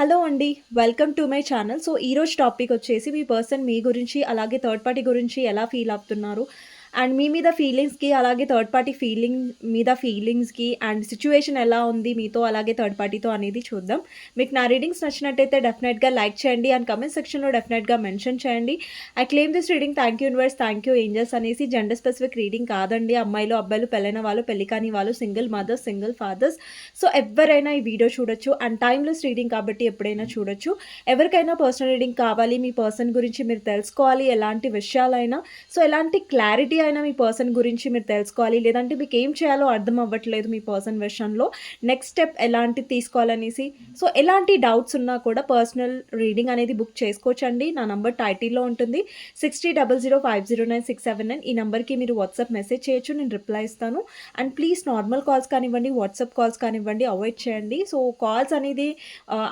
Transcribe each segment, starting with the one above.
Hello అండి. Welcome to my channel. So, ఈరోజు topic వచ్చేసి మీ పర్సన్ మీ గురించి, అలాగే థర్డ్ పార్టీ గురించి ఎలా ఫీల్ అవుతున్నారు? అండ్ మీ మీద ఫీలింగ్స్‌కి, అలాగే థర్డ్ పార్టీ ఫీలింగ్స్‌కి అండ్ సిట్యుయేషన్ ఎలా ఉంది మీతో, అలాగే థర్డ్ పార్టీతో అనేది చూద్దాం. మీకు నా రీడింగ్స్ నచ్చినట్టయితే డెఫినెట్‌గా లైక్ చేయండి అండ్ కామెంట్ సెక్షన్‌లో డెఫినెట్‌గా మెన్షన్ చేయండి. I claim this reading thank you universe, thank you angels అనేసి జెండర్ స్పెసిఫిక్ రీడింగ్ కాదండి. అమ్మాయిలు, అబ్బాయిలు, పెళ్ళైన వాళ్ళు, పెళ్లి కాని వాళ్ళు, single mothers, single fathers, so ఎవ్వరైనా ఈ వీడియో చూడొచ్చు అండ్ టైమ్‌లెస్ రీడింగ్ కాబట్టి ఎప్పుడైనా చూడొచ్చు. ఎవరికైనా పర్సనల్ రీడింగ్ కావాలి, మీ పర్సన్ గురించి మీరు తెలుసుకోవాలి, ఎలాంటి విషయాలైనా, సో ఎలాంటి క్లారిటీ అయినా మీ పర్సన్ గురించి మీరు తెలుసుకోవాలి, లేదంటే మీకు ఏం చేయాలో అర్థం అవ్వట్లేదు మీ పర్సన్ విషయంలో, నెక్స్ట్ స్టెప్ ఎలాంటిది తీసుకోవాలనేసి, సో ఎలాంటి డౌట్స్ ఉన్నా కూడా పర్సనల్ రీడింగ్ అనేది బుక్ చేసుకోవచ్చండి. నా నంబర్ టైటిల్‌లో ఉంటుంది. 6000509679 ఈ నంబర్‌కి మీరు వాట్సాప్ మెసేజ్ చేయొచ్చు. నేను రిప్లై ఇస్తాను. అండ్ ప్లీజ్ నార్మల్ కాల్స్ కానివ్వండి, వాట్సాప్ కాల్స్ కానివ్వండి అవాయిడ్ చేయండి. సో, కాల్స్ అనేది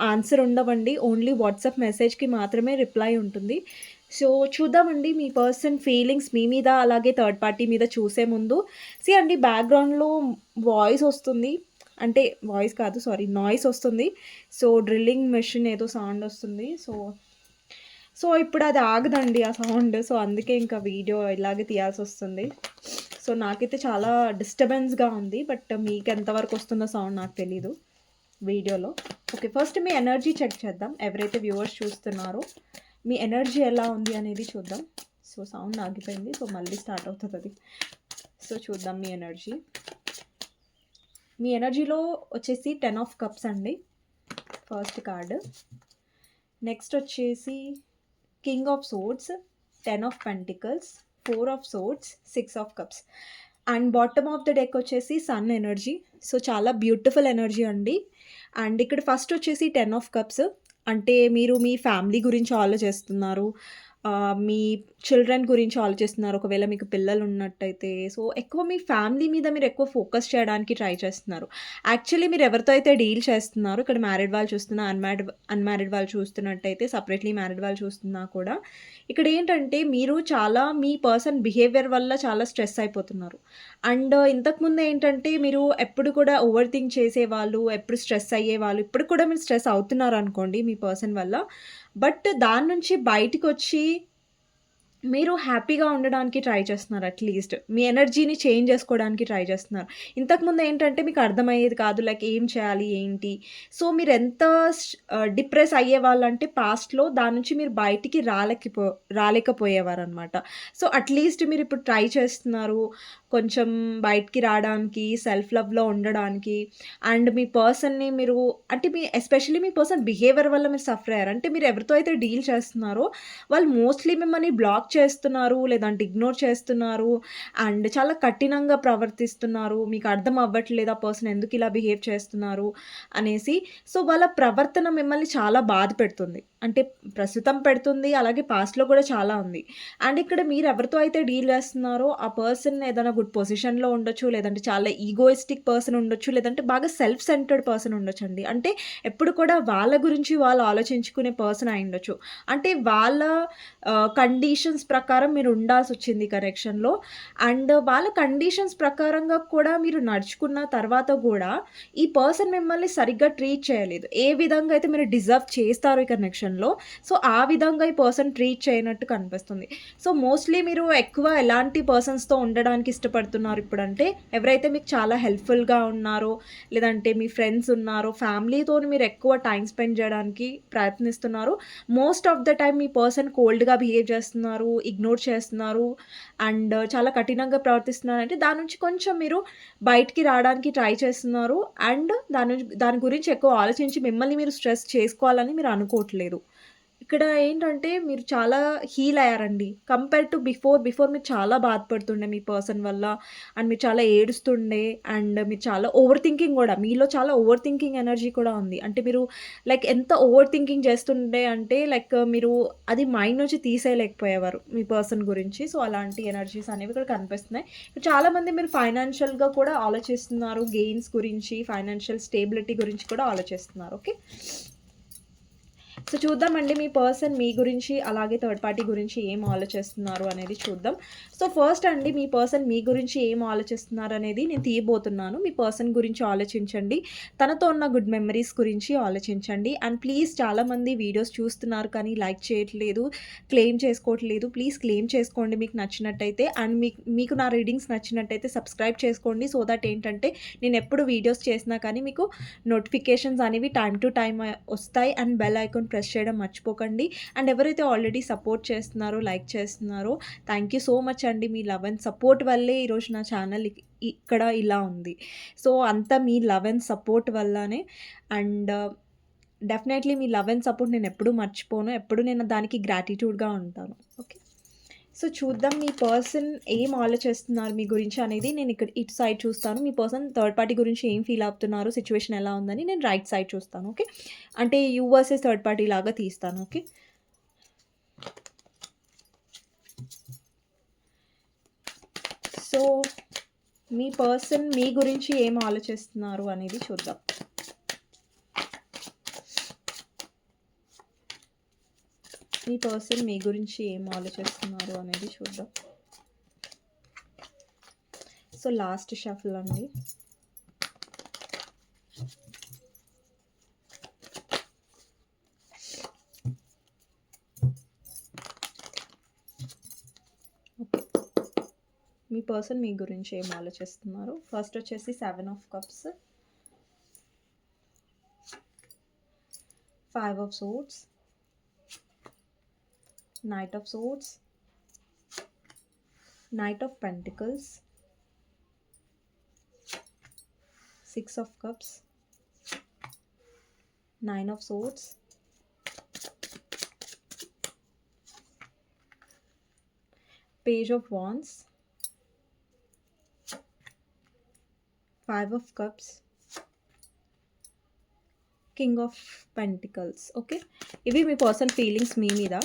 ఆన్సర్ ఉండవండి. ఓన్లీ వాట్సాప్ మెసేజ్‌కి మాత్రమే రిప్లై ఉంటుంది. సో, చూద్దామండి మీ పర్సన్ ఫీలింగ్స్ మీ మీద, అలాగే థర్డ్ పార్టీ మీద చూసే ముందు అండి బ్యాక్‌గ్రౌండ్‌లో వాయిస్ ఒస్తుంది. అంటే వాయిస్ కాదు సారీ నాయిస్ ఒస్తుంది. సో, డ్రిల్లింగ్ మెషిన్ ఏదో సౌండ్ ఒస్తుంది. ఇప్పుడు అది ఆగదండి ఆ సౌండ్. సో, అందుకే ఇంకా వీడియో ఇలాగే తీయాల్సొస్తుంది. సో, నాకైతే చాలా డిస్టర్బెన్స్‌గా ఉంది. బట్ మీకు ఎంతవరకు వస్తుందో సౌండ్ నాకు తెలీదు వీడియోలో. ఓకే. ఫస్ట్ మీ ఎనర్జీ చెక్ చేద్దాం. ఎవరైతే వ్యూవర్స్ చూస్తున్నారో మీ ఎనర్జీ ఎలా ఉంది అనేది చూద్దాం. సో, సౌండ్ ఆగిపోయింది. సో, మళ్ళీ స్టార్ట్ అవుతదది. సో, చూద్దాం మీ ఎనర్జీ. మీ ఎనర్జీలో వచ్చేసి 10 ఆఫ్ కప్స్ అండి ఫస్ట్ కార్డ్. నెక్స్ట్ వచ్చేసి king of swords, 10 of pentacles, 4 of swords, 6 of cups. And bottom of the deck వచ్చేసి సన్ ఎనర్జీ. సో, చాలా బ్యూటిఫుల్ ఎనర్జీ అండి. అండ్ ఇక్కడ ఫస్ట్ వచ్చేసి 10 ఆఫ్ కప్స్. అంటే మీరు మీ ఫ్యామిలీ గురించి ఆలోచిస్తున్నారు. మీ చిల్డ్రన్ గురించి ఆలోచిస్తున్నారు. ఒకవేళ మీకు పిల్లలు ఉన్నట్టయితే. సో, ఎక్కువ మీ ఫ్యామిలీ మీద మీరు ఎక్కువ ఫోకస్ చేయడానికి ట్రై చేస్తున్నారు. యాక్చువల్లీ మీరు ఎవరితో అయితే డీల్ చేస్తున్నారో, ఇక్కడ మ్యారీడ్ వాళ్ళు చూస్తున్నా, అన్‌మ్యారీడ్ వాళ్ళు చూస్తున్నట్టయితే, సెపరేట్‌లీ మ్యారీడ్ వాళ్ళు చూస్తున్నా కూడా, ఇక్కడ ఏంటంటే మీరు చాలా మీ పర్సన్ బిహేవియర్ వల్ల చాలా స్ట్రెస్ అయిపోతున్నారు. అండ్ ఇంతకుముందు ఏంటంటే మీరు ఎప్పుడు కూడా ఓవర్ థింక్ చేసేవాళ్ళు, ఎప్పుడు స్ట్రెస్ అయ్యేవాళ్ళు. ఇప్పుడు కూడా మీరు స్ట్రెస్ అవుతున్నారనుకోండి మీ పర్సన్ వల్ల. బట్ దాని నుంచి బయటికొచ్చి మీరు హ్యాపీగా ఉండడానికి ట్రై చేస్తున్నారు అట్‌లీస్ట్. మీ ఎనర్జీని చేంజ్ చేసుకోవడానికి ట్రై చేస్తున్నారు. ఇంతకుముందు ఏంటంటే మీకు అర్థమయ్యేది కాదు. లైక్ ఏం చేయాలి? ఏంటి? సో, మీరెంత డిప్రెస్ అయ్యేవాళ్ళంటే పాస్ట్‌లో దాని నుంచి మీరు బయటికి రాలేకపోయేవారనమాట. సో, అట్‌లీస్ట్ మీరిప్పుడు ట్రై చేస్తున్నారు. కొంచెం బయటికి రాడానికి, సెల్ఫ్ లవ్‌లో ఉండడానికి. అండ్ మీ పర్సన్‌ని మీరు అంటే ఎస్పెషల్లీ మీ పర్సన్ బిహేవియర్ వల్ల మీరు సఫర్ అయ్యారు. అంటే మీరు ఎవరితో అయితే డీల్ చేస్తున్నారో వాళ్ళు మోస్ట్‌లీ మిమ్మల్ని బ్లాక్ చేస్తున్నారు, లేదంటే ఇగ్నోర్ చేస్తున్నారు. అండ్ చాలా కఠినంగా ప్రవర్తిస్తున్నారు. మీకు అర్థం అవ్వట్లేదు ఆ పర్సన్ ఎందుకు ఇలా బిహేవ్ చేస్తున్నారు అనేసి. సో, వాళ్ళ ప్రవర్తన మిమ్మల్ని చాలా బాధ పెడుతుంది. అంటే ప్రస్తుతం పెడుతుంది. అలాగే పాస్ట్‌లో కూడా చాలా ఉంది. అండ్ ఇక్కడ మీరు ఎవరితో అయితే డీల్ చేస్తున్నారో ఆ పర్సన్ ఏదైనా గుడ్ పొజిషన్‌లో ఉండొచ్చు. లేదంటే చాలా ఈగోయిస్టిక్ పర్సన్ ఉండొచ్చు. లేదంటే బాగా సెల్ఫ్ సెంటర్డ్ పర్సన్ ఉండొచ్చండి. అంటే ఎప్పుడు కూడా వాళ్ళ గురించి వాళ్ళు ఆలోచించుకునే పర్సన్ అయ్యుండొచ్చు. అంటే వాళ్ళ కండిషన్స్ ప్రకారం మీరు ఉండాల్సొచ్చింది కనెక్షన్‌లో. అండ్ వాళ్ళ కండిషన్స్ ప్రకారంగా కూడా మీరు నడుచుకున్న తర్వాత గూడా ఈ పర్సన్ మిమ్మల్ని సరిగ్గా ట్రీట్ చేయలేదు. ఏ విధంగా అయితే మీరు డిజర్వ్ చేస్తారో ఈ కనెక్షన్‌లో, సో, ఆ విధంగా ఈ పర్సన్ ట్రీట్ చేయనట్టు కనిపిస్తుంది. సో, మోస్ట్‌లీ మీరు ఎక్కువ ఎలాంటి పర్సన్స్‌తో ఉండడానికి ఇష్టపడుతున్నారు ఇప్పుడంటే, ఎవరైతే మీకు చాలా హెల్ప్‌ఫుల్‌గా ఉన్నారో, లేదంటే మీ ఫ్రెండ్స్ ఉన్నారో, ఫ్యామిలీతోని మీరు ఎక్కువ టైమ్ స్పెండ్ చేయడానికి ప్రయత్నిస్తున్నారు. మోస్ట్ ఆఫ్ ద టైమ్ మీ పర్సన్ కోల్డ్‌గా బిహేవ్ చేస్తున్నారు, ఇగ్నోర్ చేస్తున్నారు అండ్ చాలా కఠినంగా ప్రవర్తిస్తున్నారంటే దాని నుంచి కొంచెం మీరు బయటికి రావడానికి ట్రై చేస్తున్నారు. అండ్ దాని గురించి ఎక్కువ ఆలోచించి మిమ్మల్ని మీరు స్ట్రెస్ చేసుకోవాలని మీరు అనుకోవట్లేదు. ఇక్కడ ఏంటంటే మీరు చాలా హీల్ అయ్యారండి. కంపేర్ టు బిఫోర్ మీరు చాలా బాధపడుతుండే మీ పర్సన్ వల్ల. అండ్ మీరు చాలా ఏడుస్తుండే. అండ్ మీరు చాలా ఓవర్ థింకింగ్ గూడా. మీలో చాలా ఓవర్ థింకింగ్ ఎనర్జీ కూడా ఉంది. అంటే మీరు లైక్ ఎంత ఓవర్ థింకింగ్ చేస్తుండే అంటే లైక్ మీరు అది మైండ్ నుంచి తీసేయలేకపోయేవారు మీ పర్సన్ గురించి. సో, అలాంటి ఎనర్జీస్ అనేవి ఇక్కడ కనిపిస్తున్నాయి. చాలామంది మీరు ఫైనాన్షియల్‌గా కూడా ఆలోచిస్తున్నారు. గెయిన్స్ గురించి, ఫైనాన్షియల్ స్టేబిలిటీ గురించి కూడా ఆలోచిస్తున్నారు. ఓకే. సో చూద్దామండి మీ పర్సన్ మీ గురించి అలాగే థర్డ్ పార్టీ గురించి ఏం ఆలోచిస్తున్నారు అనేది చూద్దాం. సో ఫస్ట్ అండి మీ పర్సన్ మీ గురించి ఏం ఆలోచిస్తున్నారు అనేది నేను తీయబోతున్నాను. మీ పర్సన్ గురించి ఆలోచించండి. తనతో ఉన్న గుడ్ మెమరీస్ గురించి ఆలోచించండి. అండ్ ప్లీజ్ చాలామంది వీడియోస్ చూస్తున్నారు కానీ లైక్ చేయట్లేదు, క్లెయిమ్ చేసుకోవట్లేదు. ప్లీజ్ క్లెయిమ్ చేసుకోండి మీకు నచ్చినట్టయితే. అండ్ మీకు నా రీడింగ్స్ నచ్చినట్టయితే సబ్స్క్రైబ్ చేసుకోండి. సో దట్ ఏంటంటే నేను ఎప్పుడు వీడియోస్ చేసినా కానీ మీకు నోటిఫికేషన్స్ అనేవి టైమ్ టు టైమ్ వస్తాయి. అండ్ బెల్ ఐకాన్ ప్రెస్ చేయడం మర్చిపోకండి. అండ్ ఎవరైతే ఆల్రెడీ సపోర్ట్ చేస్తున్నారో, లైక్ చేస్తున్నారో, థ్యాంక్ యూ సో మచ్ అండి. మీ లవ్ అండ్ సపోర్ట్ వల్లే ఈరోజు నా ఛానల్ ఇక్కడ ఇలా ఉంది. సో అంతా మీ లవ్ అండ్ సపోర్ట్ వల్లనే. And definitely me love and support నేను ఎప్పుడూ మర్చిపోను. ఎప్పుడు నేను దానికి గ్రాటిట్యూడ్గా ఉంటాను. ఓకే, సో చూద్దాం మీ పర్సన్ ఏం ఆలోచిస్తున్నారు మీ గురించి అనేది. నేను ఇక్కడ ఇటు సైడ్ చూస్తాను. మీ పర్సన్ థర్డ్ పార్టీ గురించి ఏం ఫీల్ అవుతున్నారు, సిచ్యువేషన్ ఎలా ఉందని నేను రైట్ సైడ్ చూస్తాను. ఓకే, అంటే యూ వర్సెస్ థర్డ్ పార్టీ లాగా తీస్తాను. ఓకే, సో మీ పర్సన్ మీ గురించి ఏం ఆలోచిస్తున్నారు అనేది చూద్దాం. మీ పర్సన్ మీ గురించి ఏం ఆలోచిస్తున్నారు అనేది చూద్దాం. సో లాస్ట్ షఫల్ అండి. మీ పర్సన్ మీ గురించి ఏం ఆలోచిస్తున్నారు. ఫస్ట్ వచ్చేసి 7 of cups, 5 of swords, Knight of Swords, Knight of Pentacles, 6 of Cups, 9 of Swords, Page of Wands, 5 of Cups, King of Pentacles. Okay, ఇవి మీ పర్సన్ ఫీలింగ్స్ మీ మీద.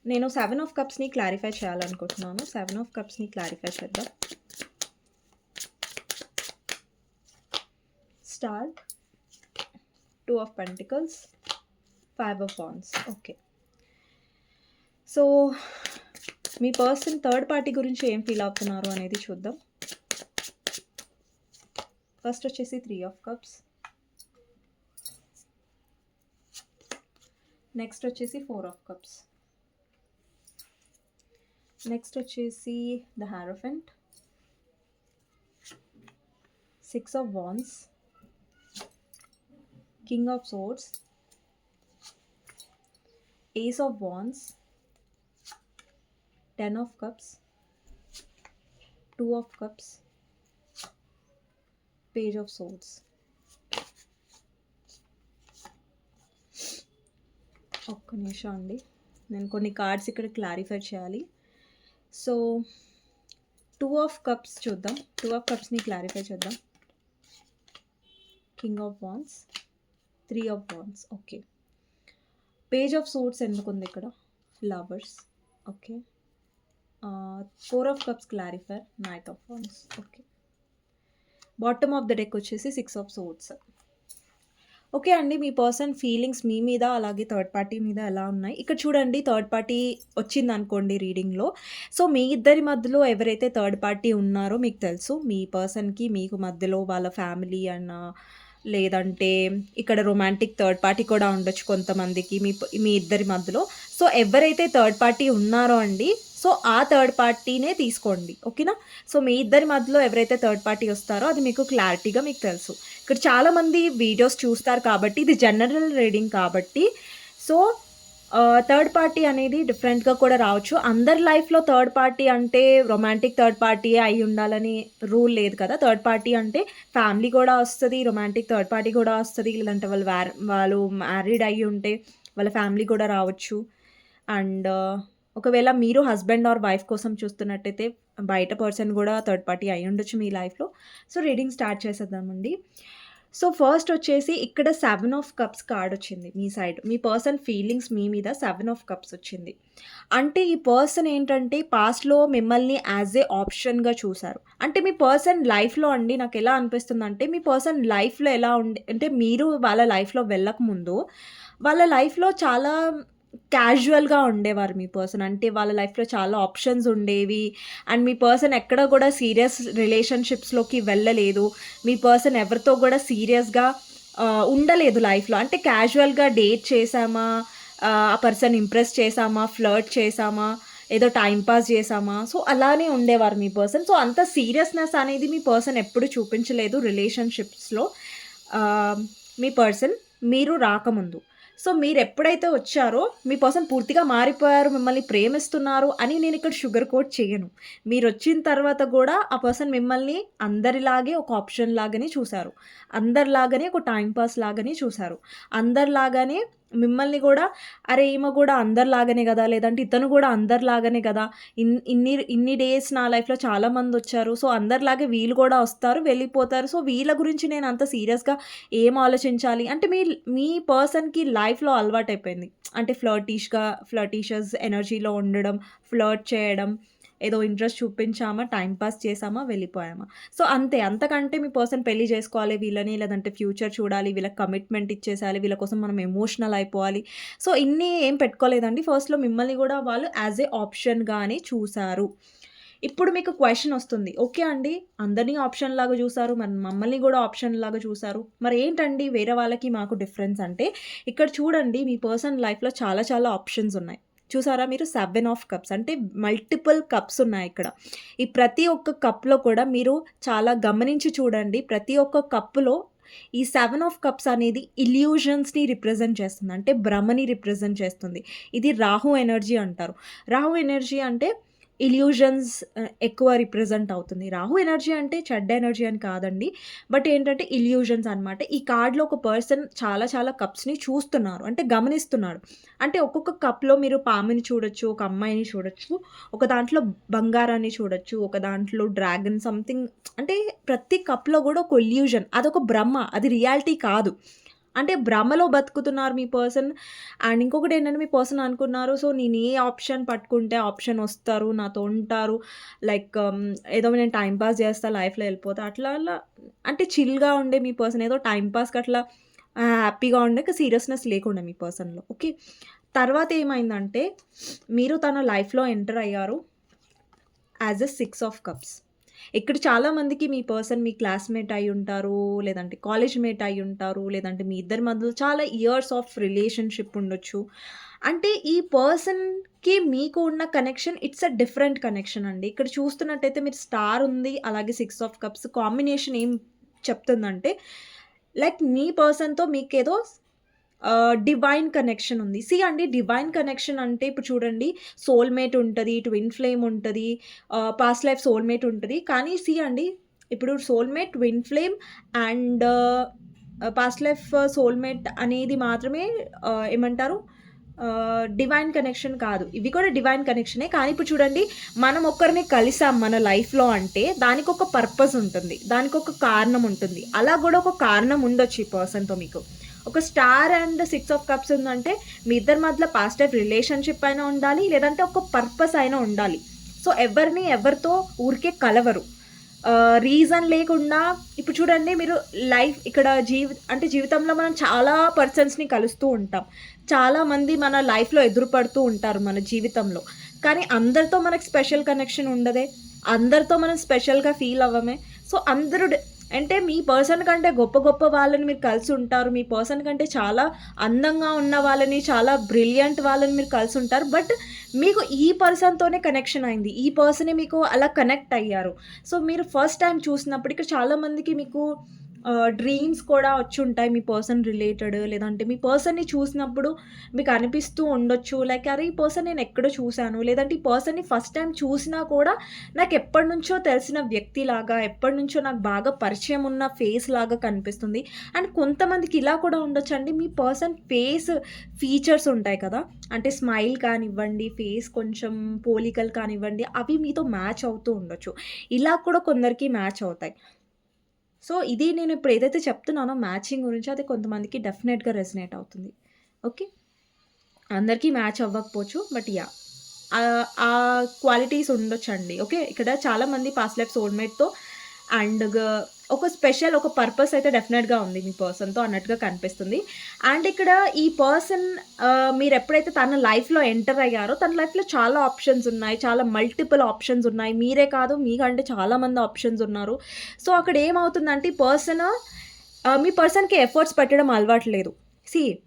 నేను 7 ఆఫ్ కప్స్ని క్లారిఫై చేయాలనుకుంటున్నాను. 7 ఆఫ్ కప్స్ని క్లారిఫై చేద్దాం. Star, 2 of pentacles, 5 of wands. Okay, so me person third party గురించి ఏం feel అవుతున్నారు అనేది చూద్దాం. ఫస్ట్ వచ్చేసి 3 ఆఫ్ కప్స్, నెక్స్ట్ వచ్చేసి 4 ఆఫ్ కప్స్, నెక్స్ట్ వచ్చేసి the hierophant, 6 of wands, king of swords, ace of wands, 10 of cups, 2 of cups, page of swords. ఒక్క నిమిషం అండి, నేను కొన్ని కార్డ్స్ ఇక్కడ క్లారిఫై చేయాలి. సో 2 ఆఫ్ కప్స్ చూద్దాం. 2 ఆఫ్ కప్స్ని క్లారిఫై చేద్దాం. King of wands, 3 of wands. Okay, page of swords ఎందుకు ఉంది ఇక్కడ? Lovers. Okay, 4 of cups clarify, knight of wands. Okay, bottom of the deck వచ్చేసి 6 ఆఫ్ సోర్డ్స్. ఓకే అండి, మీ person feelings మీ మీద అలాగే థర్డ్ పార్టీ మీద ఎలా ఉన్నాయి ఇక్కడ చూడండి. థర్డ్ పార్టీ వచ్చింది అనుకోండి రీడింగ్లో. సో మీ ఇద్దరి మధ్యలో ఎవరైతే థర్డ్ పార్టీ ఉన్నారో మీకు తెలుసు, మీ పర్సన్కి మీకు మధ్యలో వాళ్ళ ఫ్యామిలీ అన్న, లేదంటే ఇక్కడ రొమాంటిక్ థర్డ్ పార్టీ కూడా ఉండొచ్చు కొంతమందికి మీ ఇద్దరి మధ్యలో. సో ఎవరైతే థర్డ్ పార్టీ ఉన్నారో అండి, సో ఆ థర్డ్ పార్టీనే తీసుకోండి. ఓకేనా? సో మీ ఇద్దరి మధ్యలో ఎవరైతే థర్డ్ పార్టీ వస్తారో అది మీకు క్లారిటీగా మీకు తెలుసు. ఇక్కడ చాలామంది వీడియోస్ చూస్తారు కాబట్టి ఇది జనరల్ రీడింగ్ కాబట్టి, సో థర్డ్ పార్టీ అనేది డిఫరెంట్గా కూడా రావచ్చు. అందరి లైఫ్లో థర్డ్ పార్టీ అంటే రొమాంటిక్ థర్డ్ పార్టీ అయి ఉండాలని రూల్ లేదు కదా. థర్డ్ పార్టీ అంటే ఫ్యామిలీ కూడా వస్తుంది, రొమాంటిక్ థర్డ్ పార్టీ కూడా వస్తుంది, లేదంటే వాళ్ళు మ్యారీడ్ అయ్యి ఉంటే వాళ్ళ ఫ్యామిలీ కూడా రావచ్చు. అండ్ ఒకవేళ మీరు హస్బెండ్ ఆర్ వైఫ్ కోసం చూస్తున్నట్టయితే బయట పర్సన్ కూడా థర్డ్ పార్టీ అయి ఉండొచ్చు మీ లైఫ్లో. సో రీడింగ్ స్టార్ట్ చేసేద్దామండి. సో ఫస్ట్ వచ్చేసి ఇక్కడ 7 ఆఫ్ కప్స్ కార్డ్ వచ్చింది మీ సైడ్. మీ పర్సన్ ఫీలింగ్స్ మీ మీద 7 ఆఫ్ కప్స్ వచ్చింది. అంటే ఈ పర్సన్ ఏంటంటే పాస్ట్లో మిమ్మల్ని యాజ్ ఏ ఆప్షన్గా చూసారు. అంటే మీ పర్సన్ లైఫ్లో అండి నాకు ఎలా అనిపిస్తుంది అంటే, మీ పర్సన్ లైఫ్లో ఎలా ఉండే అంటే మీరు వాళ్ళ లైఫ్లో వెళ్ళకముందు వాళ్ళ లైఫ్‌లో చాలా క్యాజువల్‌గా ఉండేవారు మీ పర్సన్. అంటే వాళ్ళ లైఫ్‌లో చాలా ఆప్షన్స్ ఉండేవి. అండ్ మీ పర్సన్ ఎక్కడ కూడా సీరియస్ రిలేషన్‌షిప్స్‌లోకి వెళ్ళలేదు. మీ పర్సన్ ఎవరితో కూడా సీరియస్‌గా ఉండలేదు లైఫ్‌లో. అంటే క్యాజువల్‌గా డేట్ చేసామా, ఆ పర్సన్ ఇంప్రెస్ చేసామా, ఫ్లర్ట్ చేసామా, ఏదో టైమ్ పాస్ చేసామా, సో అలానే ఉండేవారు మీ పర్సన్. సో అంత సీరియస్‌నెస్ అనేది మీ పర్సన్ ఎప్పుడు చూపించలేదు రిలేషన్‌షిప్స్‌లో. ఆహ్, మీ పర్సన్ మీరు రాకముందు. సో మీరెప్పుడైతే వచ్చారో మీ పర్సన్ పూర్తిగా మారిపోయారు, మిమ్మల్ని ప్రేమిస్తున్నారు అని నేనిక్కడ షుగర్ కోట్ చేయను. మీరొచ్చిన తర్వాత గూడా ఆ పర్సన్ మిమ్మల్ని అందరిలాగే ఒక ఆప్షన్ లాగానే చూసారు. అందరిలాగానే ఒక టైమ్ పాస్ లాగానే చూసారు. అందరిలాగానే మిమ్మల్ని గూడా అరే! ఈమె గూడా అందరిలాగానే గదా! లేదంటే ఇతను గూడా అందరిలాగానే గదా! ఇన్ని డేస్ నా లైఫ్‌లో చాలామందొచ్చారు. సో అందరిలాగే వీళ్ళు గూడా వస్తారు, వెళ్ళిపోతారు. సో వీళ్ళ గురించి నేను అంత సీరియస్‌గా ఏం ఆలోచించాలి? అంటే మీ పర్సన్‌కి లైఫ్‌లో అలవాటయిపోయింది. అంటే ఫ్లర్టీషియస్ ఎనర్జీలో ఉండడం, ఫ్లర్ట్ చేయడం, ఏదో ఇంట్రెస్ట్ చూపించామా, టైమ్ పాస్ చేసామా, వెళ్ళిపోయామా. సో అంతే. అంతకంటే మీ పర్సన్ పెళ్లి చేసుకోవాలి వీళ్ళని, లేదంటే ఫ్యూచర్ చూడాలి, వీళ్ళకి కమిట్మెంట్ ఇచ్చేసేయాలి, వీళ్ళ కోసం మనం ఎమోషనల్ అయిపోవాలి. సో ఇన్ని ఏం పెట్టుకోలేదండి. ఫస్ట్‌లో మిమ్మల్ని గూడా వాళ్ళు యాస్ ఎ ఆప్షన్‌గానే చూసారు. ఇప్పుడు మీకు క్వెషనొస్తుంది. ఓకే అండి. అందరిని ఆప్షన్‌లాగా జూసారు. మరి మమ్మల్ని గూడా ఆప్షన్‌లాగా చూసారు. మరేంటండి వేరే వాళ్ళకి మాకు డిఫరెన్స్ అంటే, ఇక్కడ చూడండి మీ పర్సన్ లైఫ్‌లో చాలా చాలా ఆప్షన్స్ ఉన్నాయి. చూసారా మీరు 7 ఆఫ్ కప్స్ అంటే మల్టిపుల్ కప్స్ ఉన్నాయిక్కడ. ఈ ప్రతి ఒక్క కప్‌లో కూడా మీరు చాలా గమనించి చూడండి. ప్రతి ఒక్క కప్పులో ఈ 7 ఆఫ్ కప్స్ అనేది ఇల్యూషన్స్‌ని రిప్రజెంట్ చేస్తుంది. అంటే భ్రమని రిప్రజెంట్ చేస్తుంది. ఇది రాహు ఎనర్జీ అంటారు. రాహు ఎనర్జీ అంటే ఇల్యూషన్స్ ఎక్కువ రిప్రజెంట్ అవుతుంది. రాహు ఎనర్జీ అంటే చెడ్డ ఎనర్జీ అని కాదండి. బట్ ఏంటంటే ఇల్యూషన్స్ అనమాట. ఈ కార్డ్‌లో ఒక పర్సన్ చాలా చాలా కప్స్‌ని చూస్తున్నారు. అంటే గమనిస్తున్నాడు. అంటే ఒక్కొక్క కప్‌లో మీరు పాముని చూడొచ్చు, ఒక అమ్మాయిని చూడొచ్చు, ఒక దాంట్లో బంగారాన్ని చూడొచ్చు, ఒక దాంట్లో డ్రాగన్ సంథింగ్ అంటే ప్రతి కప్‌లో గూడా ఒక ఇల్యూషన్. అదొక భ్రమ. అది రియాలిటీ కాదు. అంటే భ్రమలో బతుకుతున్నారు మీ పర్సన్. అండ్ ఇంకొకటేంటంటే మీ పర్సన్ అనుకున్నారు. సో, నేను ఏ ఆప్షన్ పట్టుకుంటే ఆప్షన్ వస్తారు, నాతో ఉంటారు. లైక్ ఏదో నేను టైమ్ పాస్ చేస్తా, లైఫ్‌లో ఎళ్ళిపోతా. అట్లా అలా అంటే చిల్‌గా ఉండే మీ పర్సన్ ఏదో టైమ్ పాస్‌కి అట్లా హ్యాపీగా ఉండే సీరియస్‌నెస్ లేకుండే మీ పర్సన్‌లో. ఓకే. తర్వాత ఏమైందంటే మీరు తన లైఫ్‌లో ఎంటర్ అయ్యారు యాస్ ఎ 6 ఆఫ్ కప్స్. ఇక్కడ చాలామందికి మీ పర్సన్ మీ క్లాస్‌మేట్ అయ్యుంటారు, లేదంటే కాలేజ్ మేట్ అయ్యుంటారు, లేదంటే మీ ఇద్దరి మధ్యలో చాలా ఇయర్స్ ఆఫ్ రిలేషన్‌షిప్ ఉండొచ్చు. అంటే ఈ పర్సన్‌కి మీకు ఉన్న connection it's a different connection అండి. ఇక్కడ చూస్తున్నట్టయితే మీరు స్టార్ ఉంది, అలాగే 6 ఆఫ్ కప్స్ కాంబినేషన్ ఏం చెప్తుందంటే, లైక్ మీ పర్సన్‌తో మీకేదో డివైన్ కనెక్షన్ ఉంది. అండి డివైన్ కనెక్షన్ అంటే ఇప్పుడు చూడండి సోల్‌మేట్ ఉంటది, ట్విన్ ఫ్లేమ్ ఉంటది, పాస్ట్ లైఫ్ సోల్‌మేట్ ఉంటది. కానీ అండి ఇప్పుడు soulmate, twin flame and past life soulmate అనేది మాత్రమే ఏమంటారు డివైన్ కనెక్షన్ కాదు. ఇవి కూడా డివైన్ కనెక్షనే. కానీ ఇప్పుడు చూడండి మనం ఒకరిని కలిసాం మన లైఫ్‌లో అంటే దానికొక పర్పస్ ఉంటుంది. దానికొక కారణం ఉంటుంది. అలా గూడా ఒక కారణం ఉండొచ్చు ఈ పర్సన్‌తో మీకు. ఒక స్టార్ అండ్ 6 ఆఫ్ కప్స్ ఉందంటే మీ ఇద్దరి మధ్యలో పాస్ట్ లైఫ్ రిలేషన్‌షిప్ అయినా ఉండాలి. లేదంటే ఒక పర్పస్ అయినా ఉండాలి. సో ఎవరితో ఊరికే కలవరు. రీజన్ లేకుండా ఇప్పుడు చూడండి మీరు లైఫ్ ఇక్కడ అంటే జీవితంలో మనం చాలా పర్సన్స్‌ని కలుస్తూ ఉంటాం. చాలామంది మన లైఫ్‌లో ఎదురుపడుతూ ఉంటారు మన జీవితంలో. కానీ అందరితో మనకు స్పెషల్ కనెక్షన్ ఉండదే. అందరితో మనం స్పెషల్‌గా ఫీల్ అవ్వమే. సో అందరూ అంటే మీ పర్సన్ కంటే గొప్ప గొప్ప వాళ్ళని మీరు కలిసుంటారు. మీ పర్సన్ కంటే చాలా అందంగా ఉన్న వాళ్ళని, చాలా బ్రిలియంట్ వాళ్ళని మీరు కలిసుంటారు. బట్ మీకు ఈ పర్సన్‌తోనే కనెక్షన్ అయింది. ఈ పర్సనే మీకు అలా కనెక్ట్ అయ్యారు. సో, మీరు ఫస్ట్ టైమ్ చూసినప్పుడు ఇక్కడ చాలా మందికి మీకు డ్రీమ్స్ కూడా వచ్చుంటాయి మీ పర్సన్ రిలేటెడ్. లేదంటే మీ పర్సన్‌ని చూసినప్పుడు మీకు అనిపిస్తూ ఉండొచ్చు. లైక్ అరే! ఈ పర్సన్ నేను ఎక్కడో చూసాను. లేదంటే ఈ పర్సన్‌ని ఫస్ట్ టైమ్ చూసినా కూడా నాకెప్పటినుంచో తెలిసిన వ్యక్తిలాగా, ఎప్పటినుంచో నాకు బాగా పరిచయం ఉన్న ఫేస్ లాగా కనిపిస్తుంది. అండ్ కొంతమందికి ఇలా కూడా ఉండొచ్చండి. మీ పర్సన్ ఫేస్ ఫీచర్స్ ఉంటాయి కదా! అంటే స్మైల్ కానివ్వండి, ఫేస్ కొంచెం పోలికలు కానివ్వండి, అవి మీతో మ్యాచ్ అవుతూ ఉండొచ్చు. ఇలా కూడా కొందరికి మ్యాచ్ అవుతాయి. సో, ఇది నేను ఇప్పుడు ఏదైతే చెప్తున్నానో మ్యాచింగ్ గురించి అది కొంతమందికి డెఫినెట్‌గా రెసొనేట్ అవుతుంది. ఓకే. అందరికీ మ్యాచ్ అవ్వకపోవచ్చు. But yeah! ఆ క్వాలిటీస్ ఉండొచ్చండి. ఓకే. ఇక్కడ చాలామంది పాస్ట్ లైఫ్ సోల్‌మేట్‌తో అండ్ ఒక స్పెషల్ ఒక పర్పస్ అయితే డెఫినెట్‌గా ఉంది మీ పర్సన్‌తో అన్నట్టుగా కనిపిస్తుంది. అండ్ ఇక్కడ ఈ పర్సన్ మీరెప్పుడైతే తన లైఫ్‌లో ఎంటర్ అయ్యారో, తన లైఫ్‌లో చాలా ఆప్షన్స్ ఉన్నాయి. చాలా మల్టిపుల్ ఆప్షన్స్ ఉన్నాయి. మీరే కాదు మీకంటే చాలా మంది ఆప్షన్స్ ఉన్నారు. సో, అక్కడ ఏమవుతుందంటే ఈ పర్సన్ మీ పర్సన్‌కి ఎఫర్ట్స్ పెట్టడం అలవాటు లేదు.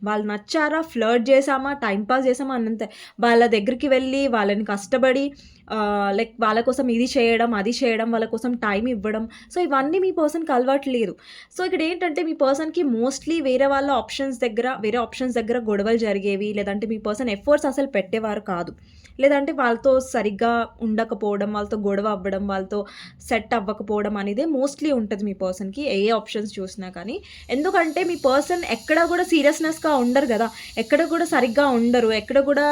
వాళ్ళు నచ్చారా, ఫ్లర్ట్ చేశామా, టైమ్ పాస్ చేశామా అన్నంతే. వాళ్ళ దగ్గరికి వెళ్ళి వాళ్ళని కష్టపడి లైక్ వాళ్ళ కోసం ఇది చేయడం, అది చేయడం, వాళ్ళ కోసం టైం ఇవ్వడం. సో, ఇవన్నీ మీ పర్సన్‌కి అలవాటు లేదు. సో, ఇక్కడేంటంటే మీ పర్సన్‌కి మోస్ట్‌లీ వేరే ఆప్షన్స్ దగ్గర గొడవలు జరిగేవి. లేదంటే మీ పర్సన్ ఎఫర్ట్స్ అసలు పెట్టేవారు కాదు. లేదంటే వాళ్ళతో సరిగ్గా ఉండకపోవడం, వాళ్ళతో గొడవ అవ్వడం, వాళ్ళతో సెట్ అవ్వకపోవడం అనేదే మోస్ట్‌లీ ఉంటది మీ పర్సన్‌కి ఏ ఆప్షన్స్ చూసినా కానీ. ఎందుకంటే మీ పర్సన్ ఎక్కడ గూడా సీరియస్‌నెస్‌గా ఉండరు గదా! ఎక్కడ గూడా సరిగ్గా ఉండరు. ఎక్కడ గూడా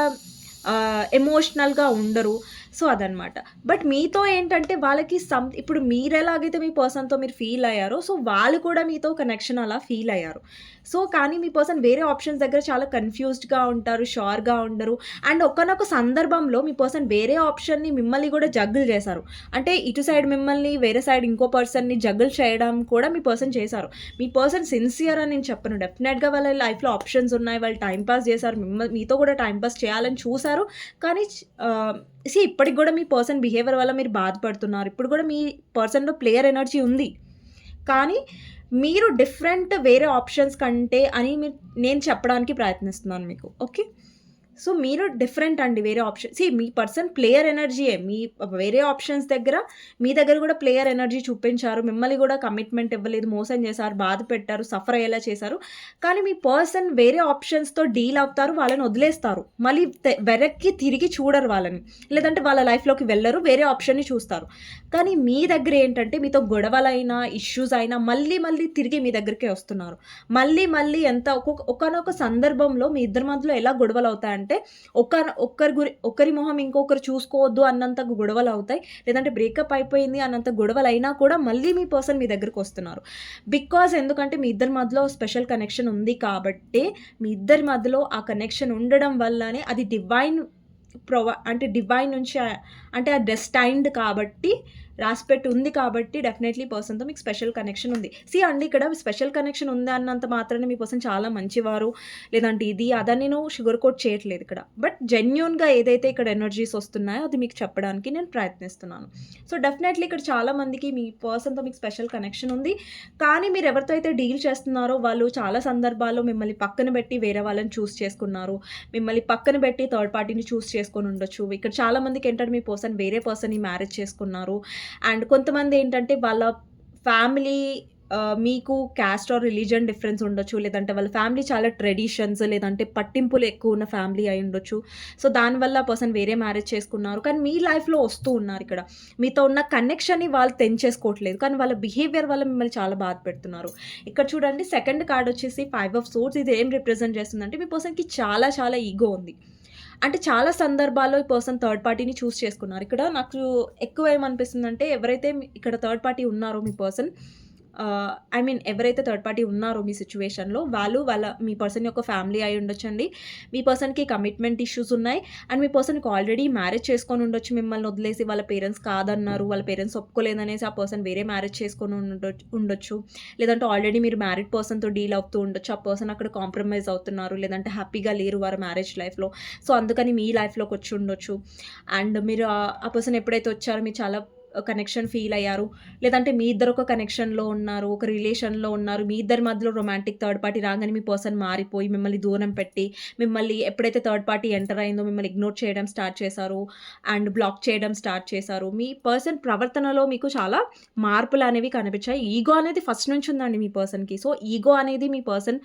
ఎమోషనల్‌గా ఉండరు. సో, అదనమాట. బట్ మీతో ఏంటంటే వాళ్ళకి ఇప్పుడు మీరెలాగైతే మీ పర్సన్‌తో మీరు ఫీల్ అయ్యారో, సో, వాళ్ళు కూడా మీతో కనెక్షన్ అలా ఫీల్ అయ్యారు. సో, కానీ మీ పర్సన్ వేరే ఆప్షన్స్ దగ్గర చాలా కన్‌ఫ్యూజ్డ్‌గా ఉంటారు, షూర్‌గా ఉండరు. అండ్ ఒకానొక సందర్భంలో మీ పర్సన్ వేరే ఆప్షన్‌ని మిమ్మల్ని గూడా జగ్గులు చేశారు. అంటే ఇటు సైడ్ మిమ్మల్ని, వేరే సైడ్ ఇంకో పర్సన్‌ని జగ్గులు చేయడం కూడా మీ పర్సన్ చేశారు. మీ పర్సన్ సిన్సియర్ అని నేను చెప్పను. డెఫినెట్‌గా వాళ్ళ లైఫ్‌లో ఆప్షన్స్ ఉన్నాయి. వాళ్ళు టైమ్ పాస్ చేశారు. మీతో కూడా టైమ్ పాస్ చేయాలని చూసారు. కానీ ఇప్పటికి గూడా మీ పర్సన్ బిహేవియర్ వల్ల మీరు బాధపడుతున్నారు. ఇప్పుడు గూడా మీ పర్సన్‌లో ప్లేయర్ ఎనర్జీ ఉంది. కానీ మీరు డిఫరెంట్ వేరే ఆప్షన్స్ కంటే అని నేను చెప్పడానికి ప్రయత్నిస్తున్నాను మీకు. ఓకే. సో, మీరు డిఫరెంట్ అండి వేరే మీ పర్సన్ ప్లేయర్ ఎనర్జీయే. వేరే ఆప్షన్స్ దగ్గర మీ దగ్గర గూడా ప్లేయర్ ఎనర్జీ చూపించారు. మిమ్మల్ని గూడా కమిట్మెంట్ ఇవ్వలేదు, మోసం చేశారు, బాధ పెట్టారు, సఫర్ అయ్యేలా చేశారు. కానీ మీ పర్సన్ వేరే ఆప్షన్స్‌తో డీల్ అవుతారు. వాళ్ళని వదిలేస్తారు. మళ్ళీ వెనక్కి తిరిగి చూడరు వాళ్ళని. లేదంటే వాళ్ళ లైఫ్‌లోకి వెళ్లరు. వేరే ఆప్షన్‌ని చూస్తారు. కానీ మీ దగ్గర ఏంటంటే మీతో గొడవలైనా, ఇష్యూస్ అయినా మళ్ళీ తిరిగి మీ దగ్గరికే వస్తున్నారు. మళ్ళీ ఎంత ఒకానొక సందర్భంలో మీ ఇద్దరి మధ్యలో ఎలా గొడవలవుతాయంటే ఒకరి మొహం ఇంకొకరు చూసుకోవద్దు అన్నంత గొడవలవుతాయి. లేదంటే బ్రేకప్ అయిపోయింది అన్నంత గొడవలైనా కూడా మళ్ళీ మీ పర్సన్ మీ దగ్గరకొస్తున్నారు. ఎందుకంటే మీ ఇద్దరి మధ్యలో స్పెషల్ కనెక్షన్ ఉంది కాబట్టే, మీ ఇద్దరి మధ్యలో ఆ కనెక్షన్ ఉండడం వల్లనే అది అంటే డివైన్ నుంచి అంటే అది డెస్టైన్డ్ కాబట్టి, రాసిపెట్టి ఉంది కాబట్టి డెఫినైట్‌లీ పర్సన్‌తో మీకు స్పెషల్ కనెక్షన్ ఉంది. అండి ఇక్కడ స్పెషల్ కనెక్షన్ ఉంది అన్నంత మాత్రాన మీ పర్సన్ చాలా మంచివారు, లేదంటే ఇది అదని నేను షుగర్ కోట్ చేయట్లేదు ఇక్కడ. బట్ జెన్యూన్‌గా ఏదైతే ఇక్కడ ఎనర్జీస్ వస్తున్నాయో అది మీకు చెప్పడానికి నేను ప్రయత్నిస్తున్నాను. సో, డెఫినైట్‌లీ ఇక్కడ చాలా మందికి మీ పర్సన్‌తో మీకు స్పెషల్ కనెక్షన్ ఉంది. కానీ మీరు ఎవరితో అయితే డీల్ చేస్తున్నారో వాళ్ళు చాలా సందర్భాల్లో మిమ్మల్ని పక్కన పెట్టి వేరే వాళ్ళని చూజ్ చేసుకున్నారు. మిమ్మల్ని పక్కన పెట్టి థర్డ్ పార్టీని చూజ్ చేసుకొని ఉండొచ్చు. ఇక్కడ చాలా మందికి ఏంటంటే మీ పర్సన్ వేరే పర్సన్‌ని మ్యారేజ్ చేసుకున్నారు. అండ్ కొంతమందేంటంటే వాళ్ళ ఫ్యామిలీ మీకు క్యాస్ట్ ఆర్ రిలీజియన్ డిఫరెన్స్ ఉండొచ్చు. లేదంటే వాళ్ళ ఫ్యామిలీ చాలా ట్రెడిషన్స్ లేదంటే పట్టింపులు ఎక్కువ ఉన్న ఫ్యామిలీ అయ్యుండొచ్చు. సో, దానివల్ల పర్సన్ వేరే మ్యారేజ్ చేసుకున్నారు. కానీ మీ లైఫ్‌లో వస్తూ ఉన్నారిక్కడ. మీతో ఉన్న కనెక్షన్‌ని వాళ్ళు తెంచేసుకోవట్లేదు. కానీ వాళ్ళ బిహేవియర్ వల్ల మిమ్మల్ని చాలా బాధ పెడుతున్నారు. ఇక్కడ చూడండి సెకండ్ కార్డ్ వచ్చేసి 5 ఆఫ్ సోర్డ్స్. ఇది ఏం రిప్రజెంట్ చేస్తుందంటే మీ పర్సన్‌కి చాలా ఈగో ఉంది. అంటే చాలా సందర్భాల్లో ఈ పర్సన్ థర్డ్ పార్టీని చూజ్ చేసుకున్నారు. ఇక్కడ నాకు ఎక్కువ ఏమనిపిస్తుందంటే ఎవరైతే ఇక్కడ థర్డ్ పార్టీ ఉన్నారో మీ పర్సన్ ఎవరైతే థర్డ్ పార్టీ ఉన్నారో మీ సిట్యుయేషన్‌లో మీ పర్సన్ యొక్క ఫ్యామిలీ అయి ఉండొచ్చండి. మీ పర్సన్‌కి కమిట్మెంట్ ఇష్యూస్ ఉన్నాయి. అండ్ మీ పర్సన్‌కి ఆల్రెడీ మ్యారేజ్ చేసుకొని ఉండొచ్చు. మిమ్మల్ని వదిలేసి వాళ్ళ పేరెంట్స్ కాదన్నారు. వాళ్ళ పేరెంట్స్ ఒప్పుకోలేదనేసి ఆ పర్సన్ వేరే మ్యారేజ్ చేసుకొని ఉండొచ్చు. లేదంటే ఆల్రెడీ మీరు మ్యారీడ్ పర్సన్‌తో డీల్ అవుతూ ఉండొచ్చు. ఆ పర్సన్ అక్కడ కాంప్రమైజ్ అవుతున్నారు. లేదంటే హ్యాపీగా లేరు వారి మ్యారేజ్ లైఫ్‌లో. సో, అందుకని మీ లైఫ్‌లోకి వచ్చి ఉండొచ్చు. అండ్ మీరు ఆ పర్సన్ ఎప్పుడైతే వచ్చారో మీరు చాలా కనెక్షన్ ఫీల్ అయ్యారు. లేదంటే మీ ఇద్దరు ఒక కనెక్షన్‌లో ఉన్నారు. ఒక రిలేషన్‌లో ఉన్నారు. మీ ఇద్దరి మధ్యలో రొమాంటిక్ థర్డ్ పార్టీ రాగానే మీ పర్సన్ మారిపోయి మిమ్మల్ని దూరం పెట్టి, మిమ్మల్ని ఎప్పుడైతే థర్డ్ పార్టీ ఎంటర్ అయిందో మిమ్మల్ని ఇగ్నోర్ చేయడం స్టార్ట్ చేశారు. అండ్ బ్లాక్ చేయడం స్టార్ట్ చేశారు. మీ పర్సన్ ప్రవర్తనలో మీకు చాలా మార్పులనేవి కనిపించాయి. ఈగో అనేది ఫస్ట్ నుంచి ఉందండి మీ పర్సన్‌కి. సో, ఈగో అనేది మీ పర్సన్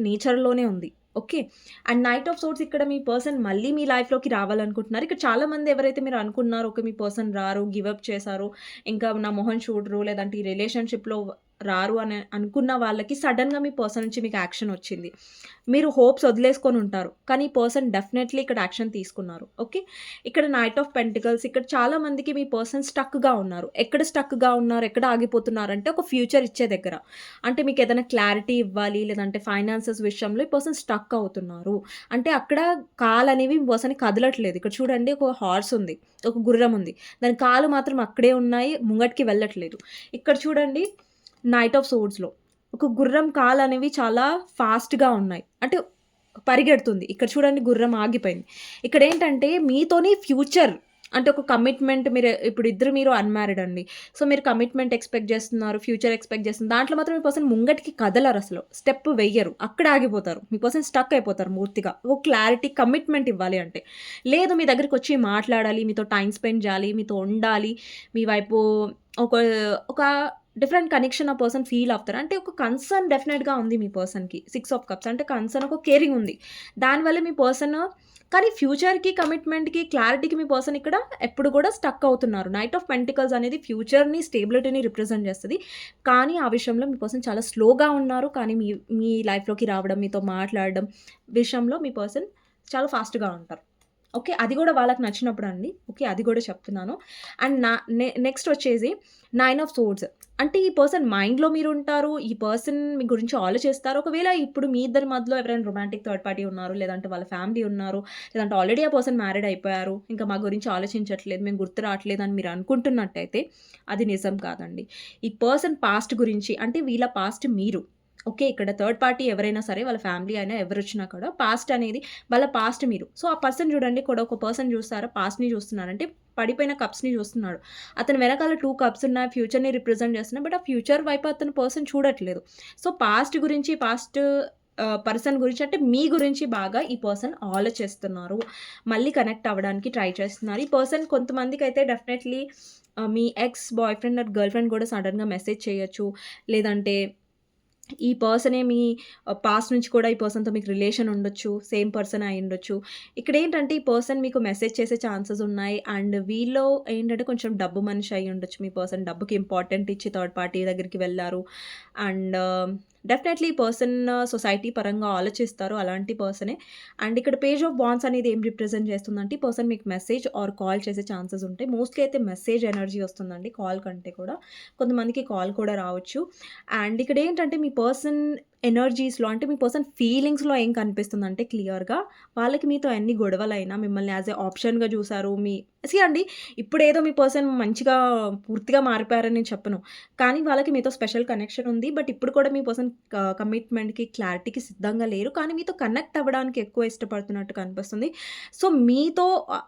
నేచర్‌లోనే ఉంది. Okay. And knight of swords ఇక్కడ మీ పర్సన్ మళ్ళీ మీ లైఫ్‌లోకి రావాలనుకుంటున్నారు. ఇక్కడ చాలామంది ఎవరైతే మీరు అనుకున్నారో ఓకే. మీ పర్సన్ రారు, గివ్ అప్ చేశారు. ఇంకా నా మొహం చూడరు లేదంటే ఈ రిలేషన్‌షిప్‌లో రారు అని అనుకున్న వాళ్ళకి సడెన్‌గా మీ పర్సన్ నుంచి మీకు యాక్షన్ వచ్చింది. మీరు హోప్స్ వదిలేసుకొని ఉంటారు. కానీ ఈ పర్సన్ డెఫినైట్‌లీ ఇక్కడ యాక్షన్ తీసుకున్నారు. ఓకే. ఇక్కడ నైట్ ఆఫ్ పెంటికల్స్ ఇక్కడ చాలా మందికి మీ పర్సన్ స్టక్‌గా ఉన్నారు. ఎక్కడ స్టక్‌గా ఉన్నారు? ఎక్కడ ఆగిపోతున్నారంటే ఒక ఫ్యూచర్ ఇచ్చే దగ్గర. అంటే మీకేదైనా క్లారిటీ ఇవ్వాలి, లేదంటే ఫైనాన్సెస్ విషయంలో ఈ పర్సన్ స్టక్ అవుతున్నారు. అంటే అక్కడ కాలనేవి మీ పర్సన్‌కి కదలట్లేదు. ఇక్కడ చూడండి ఒక హార్స్ ఉంది. ఒక గుర్రం ఉంది. దాని కాళ్ళు మాత్రం అక్కడే ఉన్నాయి. ముంగటికి వెళ్ళట్లేదు. ఇక్కడ చూడండి నైట్ ఆఫ్ సోర్డ్స్‌లో ఒక గుర్రం కాలనేవి చాలా ఫాస్ట్‌గా ఉన్నాయి. అంటే పరిగెడుతుంది. ఇక్కడ చూడండి గుర్రం ఆగిపోయింది. ఇక్కడేంటంటే మీతోని ఫ్యూచర్ అంటే ఒక కమిట్మెంట్ మీరు ఇప్పుడు ఇద్దరు మీరు అన్‌మ్యారీడ్ అండి. సో, మీరు కమిట్మెంట్ ఎక్స్‌పెక్ట్ చేస్తున్నారు. ఫ్యూచర్ ఎక్స్‌పెక్ట్ చేస్తున్నారు. దాంట్లో మాత్రం మీ పర్సన్ ముంగటికి కదలరసలు. స్టెప్ వెయ్యరు. అక్కడ ఆగిపోతారు. మీ పర్సన్ స్టక్ అయిపోతారు పూర్తిగా. ఒక క్లారిటీ కమిట్మెంట్ ఇవ్వాలి అంటే. లేదు మీ దగ్గరికొచ్చి మాట్లాడాలి, మీతో టైమ్ స్పెండ్ చేయాలి, మీతో ఉండాలి, మీ వైపు ఒక ఒక డిఫరెంట్ కనెక్షన్ ఆ పర్సన్ ఫీల్ అవుతారు. అంటే ఒక కన్సర్న్ డెఫినెట్‌గా ఉంది మీ పర్సన్‌కి. 6 ఆఫ్ కప్స్ అంటే కన్సర్న్ ఒక కేరింగ్ ఉంది. దానివల్ల మీ పర్సన్ కానీ ఫ్యూచర్‌కి, కమిట్మెంట్‌కి, క్లారిటీకి మీ పర్సన్ ఇక్కడ ఎప్పుడు కూడా స్టక్ అవుతున్నారు. నైట్ ఆఫ్ పెంటికల్స్ అనేది ఫ్యూచర్‌ని, స్టేబిలిటీని రిప్రజెంట్ చేస్తది. కానీ ఆ విషయంలో మీ పర్సన్ చాలా స్లోగా ఉన్నారు. కానీ మీ మీ లైఫ్‌లోకి రావడం, మీతో మాట్లాడడం విషయంలో మీ పర్సన్ చాలా ఫాస్ట్‌గా ఉంటారు. ఓకే. అది గూడా వాళ్ళకి నచ్చినప్పుడండి. ఓకే. అది గూడా చెప్తున్నాను. అండ్ నా నెక్స్ట్ వచ్చేసి 9 ఆఫ్ సోర్డ్స్. అంటే ఈ పర్సన్ మైండ్‌లో మీరుంటారు. ఈ పర్సన్ మీ గురించి ఆలోచిస్తారు. ఒకవేళ ఇప్పుడు మీ ఇద్దరి మధ్యలో ఎవరైనా రొమాంటిక్ థర్డ్ పార్టీ ఉన్నారు. లేదంటే వాళ్ళ ఫ్యామిలీ ఉన్నారు. లేదంటే ఆల్రెడీ ఆ పర్సన్ మ్యారీడ్ అయిపోయారు. ఇంకా మా గురించి ఆలోచించట్లేదు. మేము గుర్తు రావట్లేదు అని మీరు అనుకుంటున్నట్టయితే అది నిజం కాదండి. ఈ పర్సన్ పాస్ట్ గురించి అంటే వీళ్ళ పాస్ట్ మీరు. ఓకే. ఇక్కడ థర్డ్ పార్టీ ఎవరైనా సరే వాళ్ళ ఫ్యామిలీ అయినా ఎవరొచ్చినా కూడా పాస్ట్ అనేది వాళ్ళ పాస్ట్ మీరు. సో, ఆ పర్సన్ చూడండి ఇక్కడ ఒక పర్సన్ చూస్తారా పాస్ట్‌ని చూస్తున్నారంటే పడిపోయిన కప్స్‌ని చూస్తున్నాడు. అతని వెనకాల 2 కప్స్ ఉన్నాయి. ఫ్యూచర్‌ని రిప్రజెంట్ చేస్తున్నాయి. బట్ ఆ ఫ్యూచర్ వైపు అతను పర్సన్ చూడట్లేదు. సో, పాస్ట్ గురించి పర్సన్ గురించి అంటే మీ గురించి బాగా ఈ పర్సన్ ఆలోచిస్తున్నారు. మళ్ళీ కనెక్ట్ అవ్వడానికి ట్రై చేస్తున్నారు. ఈ పర్సన్ కొంతమందికైతే డెఫినైట్‌లీ మీ ex boyfriend or girlfriend కూడా సడెన్‌గా మెసేజ్ చేయొచ్చు. లేదంటే ఈ పర్సనే మీ పాస్ట్ నుంచి కూడా ఈ పర్సన్‌తో మీకు రిలేషన్ ఉండొచ్చు. సేమ్ పర్సన్ అయ్యుండొచ్చు. ఇక్కడేంటంటే ఈ పర్సన్ మీకు మెసేజ్ చేసే ఛాన్సెస్ ఉన్నాయి. అండ్ వీళ్ళు ఏంటంటే కొంచెం డబ్బు మనిషి అయ్యుండొచ్చు. మీ పర్సన్ డబ్బుకి ఇంపార్టెంట్ ఇచ్చి థర్డ్ పార్టీ దగ్గరికి వెళ్లారు. అండ్ డెఫినైట్‌లీ ఈ పర్సన్ సొసైటీ పరంగా ఆలోచిస్తారు. అలాంటి పర్సనే. అండ్ ఇక్కడ పేజ్ ఆఫ్ వాండ్స్ అనేది ఏం రిప్రజెంట్ చేస్తుందంటే ఈ పర్సన్ మీకు మెసేజ్ ఆర్ కాల్ చేసే ఛాన్సెస్ ఉంటాయి. మోస్ట్‌లీ అయితే మెసేజ్ ఎనర్జీ వస్తుందండి కాల్ కంటే కూడా. కొంతమందికి కాల్ కూడా రావచ్చు. అండ్ ఇక్కడేంటంటే మీ పర్సన్ ఎనర్జీస్‌లో అంటే మీ పర్సన్ ఫీలింగ్స్‌లో ఏం కనిపిస్తుందంటే క్లియర్‌గా వాళ్ళకి మీతో ఎన్ని గొడవలైనా మిమ్మల్ని యాస్ ఎ ఆప్షన్‌గా చూసారు. అండి ఇప్పుడేదో మీ పర్సన్ మంచిగా పూర్తిగా మారిపోయారని నేను చెప్పను. కానీ వాళ్ళకి మీతో స్పెషల్ కనెక్షన్ ఉంది. బట్ ఇప్పుడు కూడా మీ పర్సన్ కమిట్మెంట్‌కి, క్లారిటీకి సిద్ధంగా లేరు. కానీ మీతో కనెక్ట్ అవ్వడానికి ఎక్కువ ఇష్టపడుతున్నట్టు కనిపిస్తుంది. సో,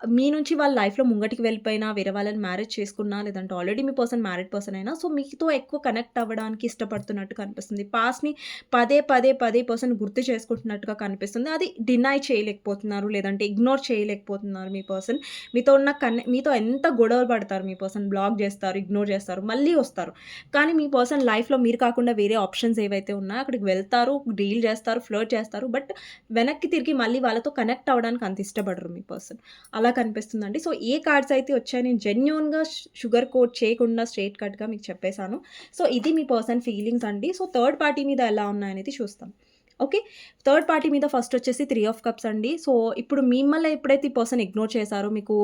మీ నుంచి వాళ్ళ లైఫ్‌లో ముంగటికి వెళ్ళిపోయినా, వేరే వాళ్ళని మ్యారేజ్ చేసుకున్నా, లేదంటే ఆల్రెడీ మీ పర్సన్ మ్యారీడ్ పర్సన్ అయినా, సో, మీతో ఎక్కువ కనెక్ట్ అవ్వడానికి ఇష్టపడుతున్నట్టు కనిపిస్తుంది. పాస్ట్‌ని పదే పర్సన్ గుర్తు చేసుకుంటున్నట్టుగా కనిపిస్తుంది. అది డినై చేయలేకపోతున్నారు. లేదంటే ఇగ్నోర్ చేయలేకపోతున్నారు మీ పర్సన్. మీతో ఎంత గొడవలు పడతారు మీ పర్సన్. బ్లాక్ చేస్తారు, ఇగ్నోర్ చేస్తారు, మళ్ళీ వస్తారు. కానీ మీ పర్సన్ లైఫ్‌లో మీరు కాకుండా వేరే ఆప్షన్స్ ఏవైతే ఉన్నాయో అక్కడికి వెళ్తారు, డీల్ చేస్తారు, ఫ్లర్ట్ చేస్తారు. బట్ వెనక్కి తిరిగి మళ్ళీ వాళ్ళతో కనెక్ట్ అవ్వడానికి అంత ఇష్టపడరు మీ పర్సన్. అలా కనిపిస్తుందండి. సో, ఏ కార్డ్స్ అయితే వచ్చాయో నేను జెన్యూన్‌గా షుగర్ కోట్ చేయకుండా స్ట్రెయిట్ కట్‌గా మీకు చెప్పేసాను. సో, ఇది మీ పర్సన్ ఫీలింగ్స్ అండి. సో, థర్డ్ పార్టీ మీద ఎలా ఉన్నాయనేది చూస్తాం. ఓకే. థర్డ్ పార్టీ మీద ఫస్ట్ వచ్చేసి 3 ఆఫ్ కప్స్ అండి. సో, ఇప్పుడు మిమ్మల్ని ఎప్పుడైతే ఈ పర్సన్ ఇగ్నోర్ చేశారో మీకు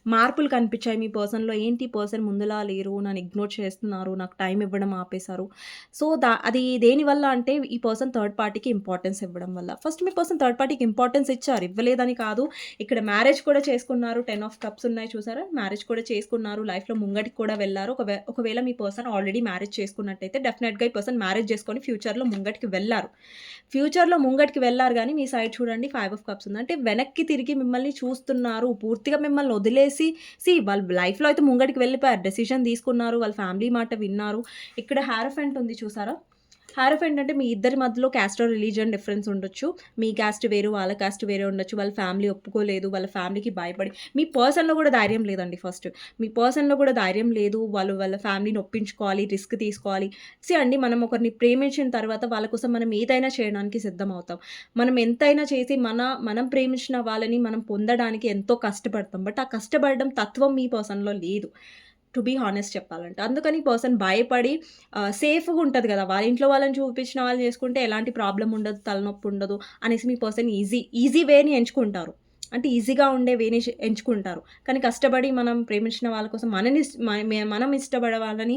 మార్పులు కనిపించాయి మీ పర్సన్‌లో. ఏంటి ఈ పర్సన్ ముందులా లేరు, నన్ను ఇగ్నోర్ చేస్తున్నారు, నాకు టైం ఇవ్వడం ఆపేశారు. సో, అది దేనివల్ల అంటే ఈ పర్సన్ థర్డ్ పార్టీకి ఇంపార్టెన్స్ ఇవ్వడం వల్ల. ఫస్ట్ మీ పర్సన్ థర్డ్ పార్టీకి ఇంపార్టెన్స్ ఇచ్చారు. ఇవ్వలేదని కాదు. ఇక్కడ మ్యారేజ్ కూడా చేసుకున్నారు. 10 ఆఫ్ కప్స్ ఉన్నాయి చూసారా? మ్యారేజ్ కూడా చేసుకున్నారు. లైఫ్‌లో ముంగటికి కూడా వెళ్లారు. ఒకవేళ మీ పర్సన్ ఆల్రెడీ మ్యారేజ్ చేసుకున్నట్టయితే డెఫినిట్‌గా ఈ పర్సన్ మ్యారేజ్ చేసుకొని ఫ్యూచర్‌లో ముంగటికి వెళ్లారు. ఫ్యూచర్‌లో ముంగటికి వెళ్లారు గానీ, మీ సైడ్ చూడండి 5 ఆఫ్ కప్స్ ఉంది. అంటే వెనక్కి తిరిగి మిమ్మల్ని చూస్తున్నారు. పూర్తిగా మిమ్మల్ని వదిలేసి వాళ్ళ లైఫ్‌లో అయితే ముంగటికి వెళ్ళిపోయారు. డెసిషన్ తీసుకున్నారు. వాళ్ళ ఫ్యామిలీ మాట విన్నారు. ఇక్కడ హారఫెంట్ ఉంది చూసారా? హారఫెంట్ అంటే మీ ఇద్దరి మధ్యలో క్యాస్ట్ ఆర్ రిలీజియన్ డిఫరెన్స్ ఉండొచ్చు. మీ క్యాస్ట్ వేరు, వాళ్ళ క్యాస్ట్ వేరే ఉండొచ్చు. వాళ్ళ ఫ్యామిలీ ఒప్పుకోలేదు. వాళ్ళ ఫ్యామిలీకి భయపడి మీ పర్సన్‌లో కూడా ధైర్యం లేదండి ఫస్ట్. మీ పర్సన్‌లో కూడా ధైర్యం లేదు. వాళ్ళ ఫ్యామిలీని ఒప్పించుకోవాలి, రిస్క్ తీసుకోవాలి. అండి మనం ఒకరిని ప్రేమించిన తర్వాత వాళ్ళ కోసం మనం ఏదైనా చేయడానికి సిద్ధమవుతాం. మనం ఎంతైనా చేసి మనం ప్రేమించిన వాళ్ళని మనం పొందడానికి ఎంతో కష్టపడతాం. బట్ ఆ కష్టపడడం తత్వం మీ పర్సన్‌లో లేదు. టు బీ హానెస్ట్ చెప్పాలంటే. అందుకని పర్సన్ భయపడి సేఫ్‌గా ఉంటది గదా! వాళ్ళ ఇంట్లో వాళ్ళని చూపించిన వాళ్ళు చేసుకుంటే ఎలాంటి ప్రాబ్లమ్ ఉండదు, తలనొప్పి ఉండదు అనేసి మీ పర్సన్ ఈజీ వేని ఎంచుకుంటారు. అంటే ఈజీగా ఉండే వేని ఎంచుకుంటారు. కానీ కష్టపడి మనం ప్రేమించిన వాళ్ళ కోసం మనని ఇస్ మ మే మనం ఇష్టపడే వాళ్ళని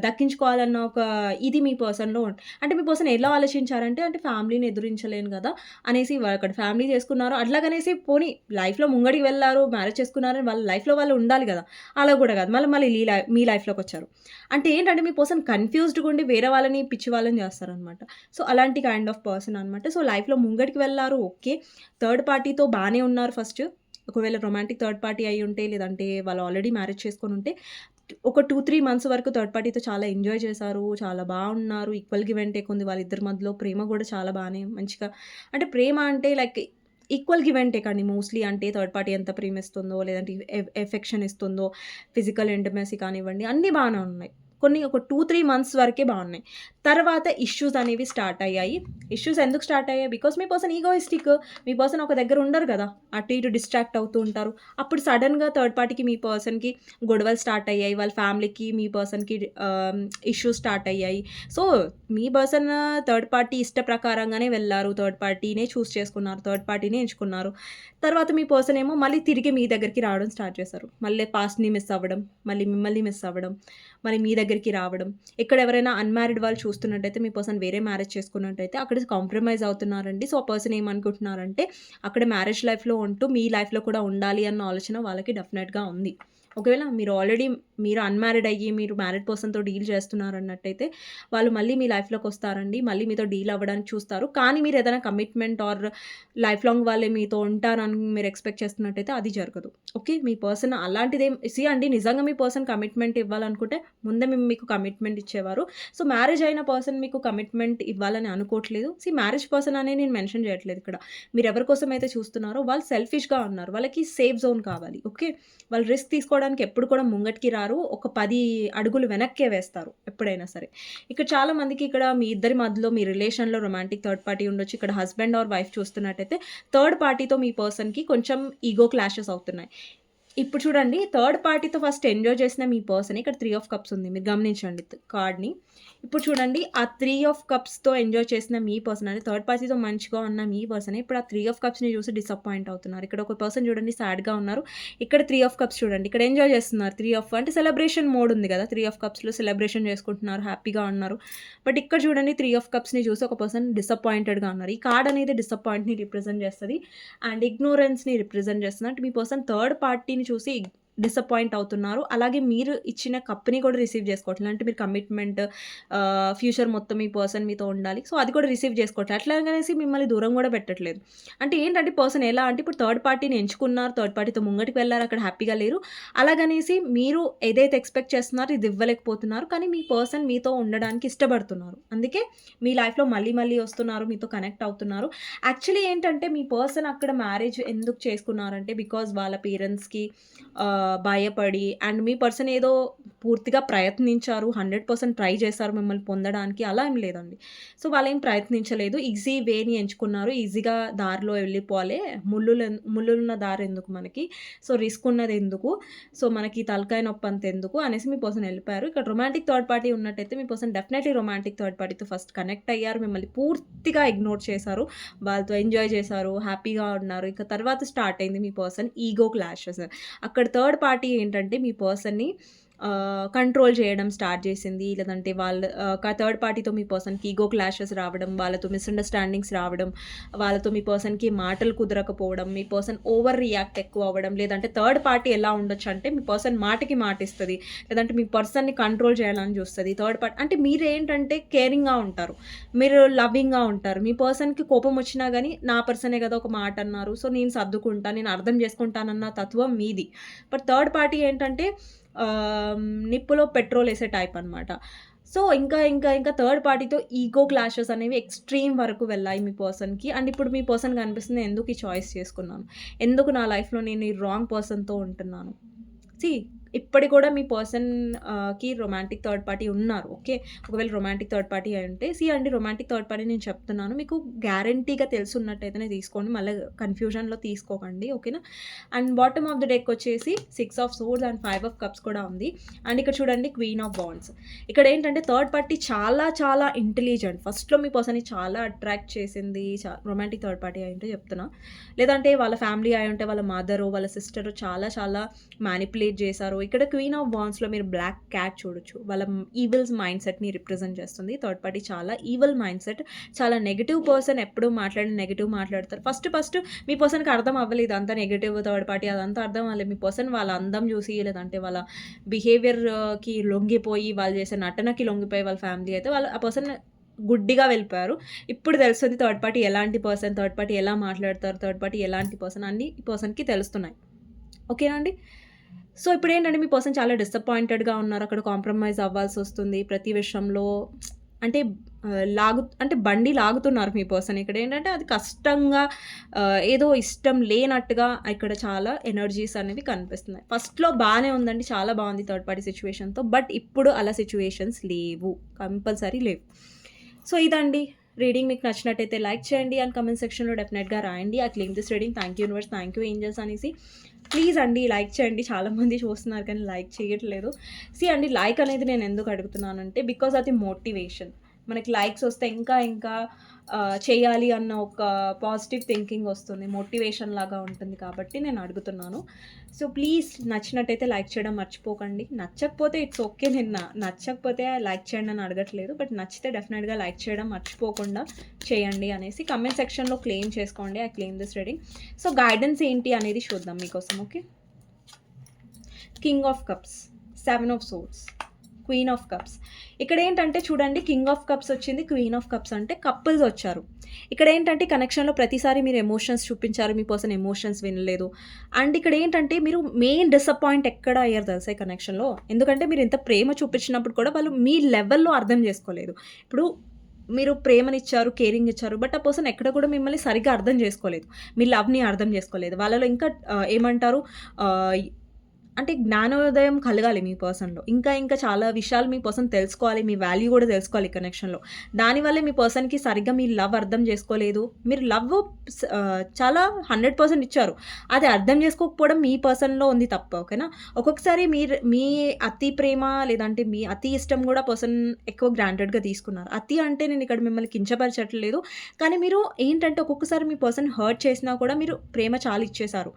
దక్కించుకోవాలన్న ఒక ఇది మీ పర్సన్‌లో అంటే మీ పర్సన్ ఎలా ఆలోచించారంటే అంటే ఫ్యామిలీని ఎదురించలేను గదా! అనేసి అక్కడ ఫ్యామిలీ చేసుకున్నారు. అట్లాగనేసి పోనీ లైఫ్‌లో ముంగడికి వెళ్లారు, మ్యారేజ్ చేసుకున్నారని వాళ్ళ లైఫ్‌లో వాళ్ళు ఉండాలి గదా! అలా గూడా గాదు. మళ్ళీ మీ లైఫ్‌లోకొచ్చారు. అంటే ఏంటంటే మీ పర్సన్ కన్‌ఫ్యూజ్డ్‌గా ఉండి వేరే వాళ్ళని పిచ్చి వాళ్ళని జేస్తారనమాట. సో, అలాంటి కైండ్ ఆఫ్ పర్సన్ అనమాట. సో, లైఫ్‌లో ముంగటికి వెళ్లారు ఓకే. థర్డ్ పార్టీతో బానే ఉన్నారు ఫస్ట్. ఒకవేళ రొమాంటిక్ థర్డ్ పార్టీ అయ్యుంటే లేదంటే వాళ్ళు ఆల్రెడీ మ్యారేజ్ చేసుకొనుంటే ఒక 2, 3 మంత్స్ వరకు థర్డ్ పార్టీతో చాలా ఎంజాయ్ చేశారు. చాలా బాగున్నారు. ఈక్వల్ గివ్ అండ్ టేక్ ఉంది వాళ్ళిద్దరి మధ్యలో. ప్రేమ గూడా చాలా బానే మంచిగా అంటే ప్రేమ అంటే like equal give and take అండి మోస్ట్‌లీ. అంటే థర్డ్ పార్టీ ఎంత ప్రేమిస్తుందో, లేదంటే ఎఫెక్షన్ ఇస్తుందో, ఫిజికల్ ఇంటిమసీ కానివ్వండి అన్నీ బానే ఉన్నాయి. కొన్ని ఒక 2, 3 మంత్స్ వరకే బావున్నాయి. తర్వాత ఇష్యూస్ అనేవి స్టార్ట్ అయ్యాయి. ఇష్యూస్ ఎందుకు స్టార్ట్ అయ్యాయి? Because me person egoistic. Me person ఒక దగ్గర ఉండరు గదా! అటు ఇటు డిస్ట్రాక్ట్ అవుతూ ఉంటారు. అప్పుడు సడెన్‌గా థర్డ్ పార్టీకి మీ పర్సన్‌కి గొడవలు స్టార్ట్ అయ్యాయి. వాళ్ళ ఫ్యామిలీకి మీ పర్సన్‌కి ఇష్యూస్ స్టార్ట్ అయ్యాయి. సో, మీ పర్సన్ థర్డ్ పార్టీ ఇష్ట ప్రకారంగానే వెళ్లారు. థర్డ్ పార్టీనే చూజ్ చేసుకున్నారు. థర్డ్ పార్టీనే ఎంచుకున్నారు. తర్వాత మీ పర్సన్ ఏమో మళ్ళీ తిరిగి మీ దగ్గరికి రావడం స్టార్ట్ చేశారు. మళ్ళీ పాస్ట్‌ని మిస్ అవ్వడం, మళ్ళీ మిమ్మల్ని మిస్ అవ్వడం, మళ్ళీ మీ దగ్గరికి రావడం. ఇక్కడ ఎవరైనా అన్‌మ్యారిడ్ వాళ్ళు చూస్తున్నట్టయితే మీ పర్సన్ వేరే మ్యారేజ్ చేసుకున్నట్టయితే అక్కడ కాంప్రమైజ్ అవుతున్నారండి. సో, ఆ పర్సన్ ఏమనుకుంటున్నారంటే అక్కడ మ్యారేజ్ లైఫ్‌లో ఉంటూ మీ లైఫ్‌లో కూడా ఉండాలి అన్న ఆలోచన వాళ్ళకి డెఫినెట్‌గా ఉంది. ఒకవేళ మీరు అన్‌మ్యారిడ్ అయ్యి మీరు మ్యారిడ్ పర్సన్‌తో డీల్ చేస్తున్నారన్నట్టయితే వాళ్ళు మళ్ళీ మీ లైఫ్‌లోకొస్తారండి. మళ్ళీ మీతో డీల్ అవ్వడానికి చూస్తారు. కానీ మీరేదైనా కమిట్మెంట్ ఆర్ లైఫ్ లాంగ్ వాళ్ళే మీతో ఉంటారని మీరు ఎక్స్‌పెక్ట్ చేస్తున్నట్టయితే అది జరగదు. ఓకే. మీ పర్సన్ అలాంటిదేం అండి నిజంగా మీ పర్సన్ కమిట్మెంట్ ఇవ్వాలనుకుంటే ముందే మీకు కమిట్మెంట్ ఇచ్చేవారు. సో, మ్యారేజ్ అయిన పర్సన్ మీకు కమిట్మెంట్ ఇవ్వాలని అనుకోవట్లేదు. మ్యారేజ్ పర్సన్ అని నేను మెన్షన్ చేయట్లేదు ఇక్కడ. మీరెవరి కోసమైతే చూస్తున్నారో వాళ్ళు సెల్ఫిష్‌గా ఉన్నారు. వాళ్ళకి సేఫ్ జోన్ కావాలి. ఓకే. వాళ్ళు రిస్క్ తీసుకోవడానికి ఎప్పుడు కూడా ముంగటికి రారు. ఒక 10 అడుగులు వెనక్కే వేస్తారు ఎప్పుడైనా సరే. ఇక్కడ చాలా మందికి ఇక్కడ మీ ఇద్దరి మధ్యలో మీ రిలేషన్‌లో రొమాంటిక్ థర్డ్ పార్టీ ఉండొచ్చు. ఇక్కడ హస్బెండ్ ఆర్ వైఫ్ చూస్తున్నట్టయితే థర్డ్ పార్టీతో మీ పర్సన్‌కి కొంచెం ఈగో క్లాషెస్ అవుతున్నాయి. ఇప్పుడు చూడండి థర్డ్ పార్టీతో ఫస్ట్ ఎంజాయ్ చేసిన మీ పర్సన్ ఇక్కడ 3 ఆఫ్ కప్స్ ఉంది. మీరు గమనించండి కార్డ్‌ని. ఇప్పుడు చూడండి ఆ 3 ఆఫ్ కప్స్‌తో ఎంజాయ్ చేసిన మీ పర్సన్ అంటే థర్డ్ పార్టీతో మంచిగా ఉన్న మీ పర్సనే ఇప్పుడు ఆ 3 ఆఫ్ కప్స్‌ని చూసి డిసప్పాయింట్ అవుతున్నారు. ఇక్కడ ఒక పర్సన్ చూడండి సాడ్‌గా ఉన్నారు. ఇక్కడ 3 ఆఫ్ కప్స్ చూడండి. ఇక్కడ ఎంజాయ్ చేస్తున్నారు. 3 ఆఫ్ అంటే సెలబ్రేషన్ మోడ్ ఉంది కదా! 3 ఆఫ్ కప్స్‌లో సెలబ్రేషన్ చేసుకుంటున్నారు. హ్యాపీగా ఉన్నారు. బట్ ఇక్కడ చూడండి 3 ఆఫ్ కప్స్‌ని చూసి ఒక పర్సన్ డిసప్పాయింటెడ్‌గా ఉన్నారు. ఈ కార్డ్ అనేది డిసప్పాయింట్‌ని రిప్రజెంట్ చేస్తది. అండ్ ఇగ్నోరెన్స్‌ని రిప్రజెంట్ చేస్తుంది. అంటే మీ పర్సన్ థర్డ్ పార్టీని చూసి డిసప్పాయింట్ అవుతున్నారు. అలాగే మీరు ఇచ్చిన కప్‌ని కూడా రిసీవ్ చేసుకోవట్లేదు. అంటే మీరు కమిట్మెంట్ ఫ్యూచర్ మొత్తం మీ పర్సన్ మీతో ఉండాలి. సో, అది కూడా రిసీవ్ చేసుకోవట్లేదు. అట్లాగనేసి మిమ్మల్ని దూరం కూడా పెట్టట్లేదు. అంటే ఏంటంటే పర్సన్ ఎలా అంటే ఇప్పుడు థర్డ్ పార్టీని ఎంచుకున్నారు. థర్డ్ పార్టీతో ముంగటికి వెళ్లారు. అక్కడ హ్యాపీగా లేరు. అలాగనేసి మీరు ఏదైతే ఎక్స్‌పెక్ట్ చేస్తున్నారో ఇది ఇవ్వలేకపోతున్నారు. కానీ మీ పర్సన్ మీతో ఉండడానికి ఇష్టపడుతున్నారు. అందుకే మీ లైఫ్‌లో మళ్ళీ వస్తున్నారు. మీతో కనెక్ట్ అవుతున్నారు. యాక్చువల్లీ ఏంటంటే మీ పర్సన్ అక్కడ మ్యారేజ్ ఎందుకు చేసుకున్నారంటే బికాజ్ వాళ్ళ పేరెంట్స్‌కి భయపడి అండ్ మీ పర్సన్ ఏదో పూర్తిగా ప్రయత్నించారు. 100% ట్రై చేశారు మిమ్మల్ని పొందడానికి. అలా ఏం లేదండి. సో, వాళ్ళేం ప్రయత్నించలేదు. ఈజీ వేని ఎంచుకున్నారు. ఈజీగా దారిలో వెళ్ళిపోవాలి. ముల్లులున్న దారెందుకు మనకి? So, risk ఉన్నదెందుకు? సో, మనకి తలకాయ నొప్పి అంతెందుకు అనేసి మీ పర్సన్ ఎళ్ళిపోయారు. ఇక్కడ రొమాంటిక్ థర్డ్ పార్టీ ఉన్నట్టయితే మీ పర్సన్ డెఫినెట్‌లీ రొమాంటిక్ థర్డ్ పార్టీతో ఫస్ట్ కనెక్ట్ అయ్యారు. మిమ్మల్ని పూర్తిగా ఇగ్నోర్ చేశారు. వాళ్ళతో ఎంజాయ్ చేశారు. హ్యాపీగా ఉన్నారు. ఇక తర్వాత స్టార్ట్ అయింది మీ పర్సన్ ఈగో క్లాషెస్. అక్కడ థర్డ్ పార్టీ ఏంటంటే మీ పర్సన్‌ని కంట్రోల్ చేయడం స్టార్ట్ చేసింది. లేదంటే థర్డ్ పార్టీతో మీ పర్సన్‌కి ఈగో క్లాషెస్ రావడం, వాళ్ళతో మిస్‌అండర్‌స్టాండింగ్స్ రావడం, వాళ్ళతో మీ పర్సన్‌కి మాటలు కుదరకపోవడం, మీ పర్సన్ ఓవర్ రియాక్ట్ ఎక్కువ అవ్వడం, లేదంటే థర్డ్ పార్టీ ఎలా ఉండొచ్చంటే మీ పర్సన్ మాటకి మాటిస్తది. లేదంటే మీ పర్సన్‌ని కంట్రోల్ చేయాలని చూస్తది. థర్డ్ పార్టీ అంటే మీరేంటంటే కేరింగ్‌గా ఉంటారు. మీరు లవ్వింగ్‌గా ఉంటారు. మీ పర్సన్‌కి కోపం వచ్చినా గానీ నా పర్సనే కదా ఒక మాట అన్నారు. సో, నేను సర్దుకుంటా, నేను అర్థం చేసుకుంటానన్న తత్వం మీది. బట్ థర్డ్ పార్టీ ఏంటంటే నిప్పులో పెట్రోలేసే టైప్ అనమాట. సో, ఇంకా థర్డ్ పార్టీతో ఈగో క్లాషెస్ అనేవి ఎక్స్‌ట్రీమ్ వరకు వెళ్ళాయి మీ పర్సన్‌కి. అండ్ ఇప్పుడు మీ పర్సన్‌కి అనిపిస్తుంది ఎందుకు ఈ చాయిస్ చేసుకున్నాను? ఎందుకు నా లైఫ్‌లో నేను ఈ రాంగ్ పర్సన్‌తో ఉంటున్నాను? సీ ఇప్పటికి కూడా మీ పర్సన్ కి రొమాంటిక్ థర్డ్ పార్టీ ఉన్నారు. ఓకే. ఒకవేళ రొమాంటిక్ థర్డ్ పార్టీ అయుంటే అండి రొమాంటిక్ థర్డ్ పార్టీ నేను చెప్తున్నాను. మీకు గ్యారంటీగా తెలుసున్నట్టయితేనే తీసుకోండి. మళ్ళీ కన్‌ఫ్యూజన్‌లో తీసుకోకండి. ఓకేనా. And bottom of the deck వచ్చేసి 6 of swords and 5 of cups కూడా ఉంది. అండ్ ఇక్కడ చూడండి క్వీన్ ఆఫ్ వాండ్స్. ఇక్కడ ఏంటంటే థర్డ్ పార్టీ చాలా చాలా ఇంటెలిజెంట్. ఫస్ట్‌లో మీ పర్సన్‌ని చాలా అట్రాక్ట్ చేసింది. రొమాంటిక్ థర్డ్ పార్టీ అయుంటే చెప్తున్నా. లేదంటే వాళ్ళ ఫ్యామిలీ అయుంటే వాళ్ళ మదరో, వాళ్ళ సిస్టరో చాలా చాలా మ్యానిపులేట్ చేశారు. ఇక్కడ క్వీన్ ఆఫ్ వాండ్స్‌లో మీరు బ్లాక్ క్యాట్ చూడొచ్చు. వాళ్ళ ఈవిల్స్ మైండ్ సెట్‌ని రిప్రజెంట్ చేస్తుంది. థర్డ్ పార్టీ చాలా ఈవిల్ మైండ్ సెట్. చాలా నెగెటివ్ పర్సన్. ఎప్పుడూ నెగెటివ్ మాట్లాడతారు. ఫస్ట్ మీ పర్సన్‌కి అర్థం అవ్వలేదు. అంతా నెగెటివ్ థర్డ్ పార్టీ అదంతా అర్థం అవ్వలేదు. మీ పర్సన్ వాళ్ళ అందం చూసి లేదంటే వాళ్ళ బిహేవియర్‌కి లొంగిపోయి, వాళ్ళు చేసే నటనకి లొంగిపోయి వాళ్ళ ఫ్యామిలీ అయితే ఆ పర్సన్ గుడ్డిగా వెళ్ళిపోయారు. ఇప్పుడు తెలుస్తుంది థర్డ్ పార్టీ ఎలాంటి పర్సన్, థర్డ్ పార్టీ ఎలా మాట్లాడతారు, థర్డ్ పార్టీ ఎలాంటి పర్సన్ అన్నీ ఈ పర్సన్‌కి తెలుస్తున్నాయి. ఓకేనా అండి. సో ఇప్పుడేంటంటే మీ పర్సన్ చాలా డిసప్పాయింటెడ్‌గా ఉన్నారు. అక్కడ కాంప్రమైజ్ అవ్వాల్సొస్తుంది ప్రతి విషయంలో. అంటే అంటే బండి లాగుతున్నారు మీ పర్సన్. ఇక్కడేంటంటే అది కష్టంగా ఏదో ఇష్టం లేనట్టుగా ఇక్కడ చాలా ఎనర్జీస్ అనేవి కనిపిస్తున్నాయి. ఫస్ట్‌లో బానే ఉందండి. చాలా బావుంది థర్డ్ పార్టీ సిట్యుయేషన్‌తో. బట్ ఇప్పుడు అలా సిట్యుయేషన్స్ లేవు. కంపల్సరీ లేవు. సో ఇదండి రీడింగ్. మీకు నచ్చినట్టయితే లైక్ చేయండి అండ్ కామెంట్ సెక్షన్‌లో డెఫినెట్‌గా రాయండి. I claim this reading. Thank you universe, thank you angels అనేసి. ప్లీజ్ అండి లైక్ చేయండి. చాలామంది చూస్తున్నారు కానీ లైక్ చేయట్లేదు. అండి లైక్ అనేది నేను ఎందుకు అడుగుతున్నానంటే బికాజ్ అది మోటివేషన్. మనకి లైక్స్ వస్తే ఇంకా ఇంకా చేయాలి అన్న ఒక పాజిటివ్ థింకింగ్ వస్తుంది. మోటివేషన్ లాగా ఉంటుంది కాబట్టి నేను అడుగుతున్నాను. సో ప్లీజ్ నచ్చినట్టయితే లైక్ చేయడం మర్చిపోకండి. నచ్చకపోతే ఇట్స్ ఓకే. నేను నచ్చకపోతే లైక్ చేయండి అని అడగట్లేదు. బట్ నచ్చితే డెఫినెట్‌గా లైక్ చేయడం మర్చిపోకుండా చేయండి అనేసి కమెంట్ సెక్షన్‌లో క్లెయిమ్ చేసుకోండి. I claim this reading. So guidance ఏంటి అనేది చూద్దాం మీకోసం. Okay. King of cups, 7 of swords, queen of cups. ఇక్కడ ఏంటంటే చూడండి కింగ్ ఆఫ్ కప్స్ వచ్చింది, క్వీన్ ఆఫ్ కప్స్ అంటే కపుల్స్ వచ్చారు. ఇక్కడ ఏంటంటే కనెక్షన్‌లో ప్రతిసారి మీరు ఎమోషన్స్ చూపించారు. మీ పర్సన్ ఎమోషన్స్ వినలేదు. అండ్ ఇక్కడ ఏంటంటే మీరు మెయిన్ డిసప్పాయింట్ ఎక్కడ అయ్యారు తెలుసా ఈ కనెక్షన్‌లో. ఎందుకంటే మీరు ఇంత ప్రేమ చూపించినప్పుడు కూడా వాళ్ళు మీ లెవెల్‌లో అర్థం చేసుకోలేదు. ఇప్పుడు మీరు ప్రేమనిచ్చారు, కేరింగ్ ఇచ్చారు. బట్ ఆ పర్సన్ ఎక్కడ కూడా మిమ్మల్ని సరిగ్గా అర్థం చేసుకోలేదు. మీ లవ్‌ని అర్థం చేసుకోలేదు. వాళ్ళలో ఇంకా ఏమంటారు అంటే జ్ఞానోదయం కలగాలి మీ పర్సన్‌లో. ఇంకా ఇంకా చాలా విషయాలు మీ పర్సన్ తెలుసుకోవాలి. మీ వాల్యూ కూడా తెలుసుకోవాలి ఈ కనెక్షన్‌లో. దానివల్లే మీ పర్సన్‌కి సరిగ్గా మీ లవ్ అర్థం చేసుకోలేదు. మీరు లవ్ చాలా 100% ఇచ్చారు. అది అర్థం చేసుకోకపోవడం మీ పర్సన్‌లో ఉంది తప్పు. ఓకేనా. ఒక్కొక్కసారి మీ అతి ప్రేమ లేదంటే మీ అతి ఇష్టం కూడా పర్సన్ ఎక్కువ గ్రాంటెడ్‌గా తీసుకున్నారు. అతి అంటే నేను ఇక్కడ మిమ్మల్ని కించపరచట్లేదు. కానీ మీరు ఏంటంటే ఒక్కొక్కసారి మీ పర్సన్ హర్ట్ చేసినా కూడా మీరు ప్రేమ చాలా ఇచ్చేశారు.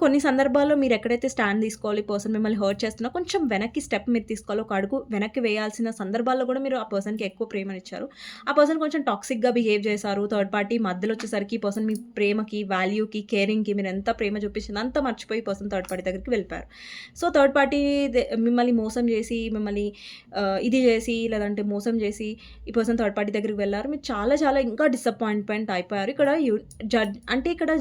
కొన్ని సందర్భాల్లో మీరు ఎక్కడైతే స్టాండ్ తీసుకోవాలి, పర్సన్ మిమ్మల్ని హర్ట్ చేస్తున్నా కొంచెం వెనక్కి స్టెప్ మీరు తీసుకోవాలి. ఒక అడుగు వెనక్కి వేయాల్సిన సందర్భాల్లో కూడా మీరు ఆ పర్సన్‌కి ఎక్కువ ప్రేమనిచ్చారు. ఆ పర్సన్ కొంచెం టాక్సిక్‌గా బిహేవ్ చేశారు. థర్డ్ పార్టీ మధ్యలో వచ్చేసరికి ఈ పర్సన్ మీ ప్రేమకి, వాల్యూకి, కేరింగ్‌కి మీరు ఎంత ప్రేమ చూపించిందో అంతా మర్చిపోయి పర్సన్ థర్డ్ పార్టీ దగ్గరికి వెళ్ళిపోయారు. సో థర్డ్ పార్టీ మిమ్మల్ని మోసం చేసి, మిమ్మల్ని ఇది చేసి లేదంటే మోసం చేసి ఈ పర్సన్ థర్డ్ పార్టీ దగ్గరికి వెళ్లారు. మీరు చాలా చాలా ఇంకా డిసప్పాయింట్‌మెంట్ అయిపోయారు. ఇక్కడ అంటే ఇక్కడ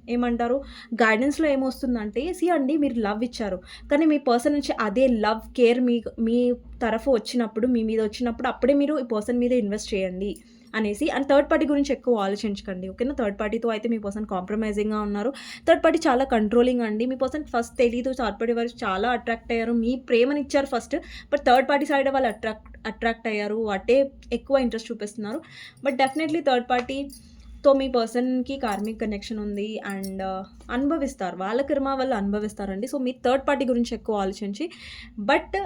ఏమంటారు గైడెన్స్‌లో ఏమొస్తుందంటే అండి మీరు లవ్ ఇచ్చారు. కానీ మీ పర్సన్ నుంచి అదే లవ్, కేర్ మీ తరఫు వచ్చినప్పుడు, మీ మీద వచ్చినప్పుడు అప్పుడే మీరు ఈ పర్సన్ మీద ఇన్వెస్ట్ చేయండి అనేసి. అండ్ థర్డ్ పార్టీ గురించి ఎక్కువ ఆలోచించకండి. ఓకేనా. థర్డ్ పార్టీతో అయితే మీ పర్సన్ కాంప్రమైజింగ్‌గా ఉన్నారు. థర్డ్ పార్టీ చాలా కంట్రోలింగ్ అండి. మీ పర్సన్‌కి ఫస్ట్ తెలీదు. థర్డ్ పార్టీ వరకు చాలా అట్రాక్ట్ అయ్యారు. మీ ప్రేమనిచ్చారు first. But third party side వాళ్ళు అట్రాక్ట్ అయ్యారు. అటే ఎక్కువ ఇంట్రెస్ట్ చూపిస్తున్నారు. బట్ డెఫినెట్‌లీ థర్డ్ పార్టీతో మీ పర్సన్‌కి కార్మిక్ కనెక్షన్ ఉంది. అండ్ అనుభవిస్తారు. వాళ్ళ కర్మ వాళ్ళు అనుభవిస్తారండి. సో మీరు థర్డ్ పార్టీ గురించి ఎక్కువ ఆలోచించి బట్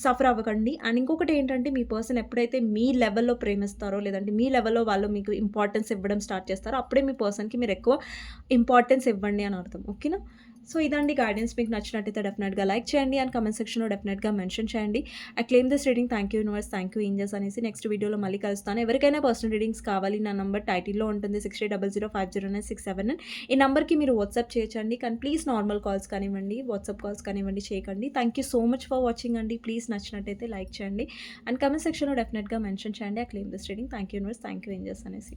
సఫర్ అవ్వకండి. అండ్ ఇంకొకటి ఏంటంటే మీ పర్సన్ ఎప్పుడైతే మీ లెవెల్‌లో ప్రేమిస్తారో లేదంటే మీ లెవెల్‌లో వాళ్ళు మీకు ఇంపార్టెన్స్ ఇవ్వడం స్టార్ట్ చేస్తారో అప్పుడే మీ పర్సన్‌కి మీరు ఎక్కువ ఇంపార్టెన్స్ ఇవ్వండి అని అర్థం. ఓకేనా. సో ఇదండి గైడెన్స్. మీకు నచ్చినట్టయితే డెఫినెట్‌గా లైక్ చేయండి అండ్ కామెంట్ సెక్షన్‌లో డెఫినెట్‌గా మెన్షన్ చేయండి. I claim this reading. Thank you universe, thank you angels అనేసి నెక్స్ట్ వీడియోలో మళ్ళీ కలుస్తాను. ఎవరికైనా పర్సనల్ రీడింగ్స్ కావాలి నా నంబర్ టైటిల్‌లో ఉంటుంది 6800509679. ఈ నంబర్‌కి మీరు వాట్సాప్ చేయొచ్చండి. కానీ ప్లీజ్ నార్మల్ కాల్స్ కానివ్వండి, వాట్సాప్ కాల్స్ కానివ్వండి చేయకండి. Thank you so much for watching అండి. ప్లీజ్ నచ్చినట్టయితే లైక్ చేయండి అండ్ కామెంట్ సెక్షన్‌లో డెఫినెట్‌గా మెన్షన్ చేయండి. I claim this reading. Thank you universe, thank you angels అనేసి.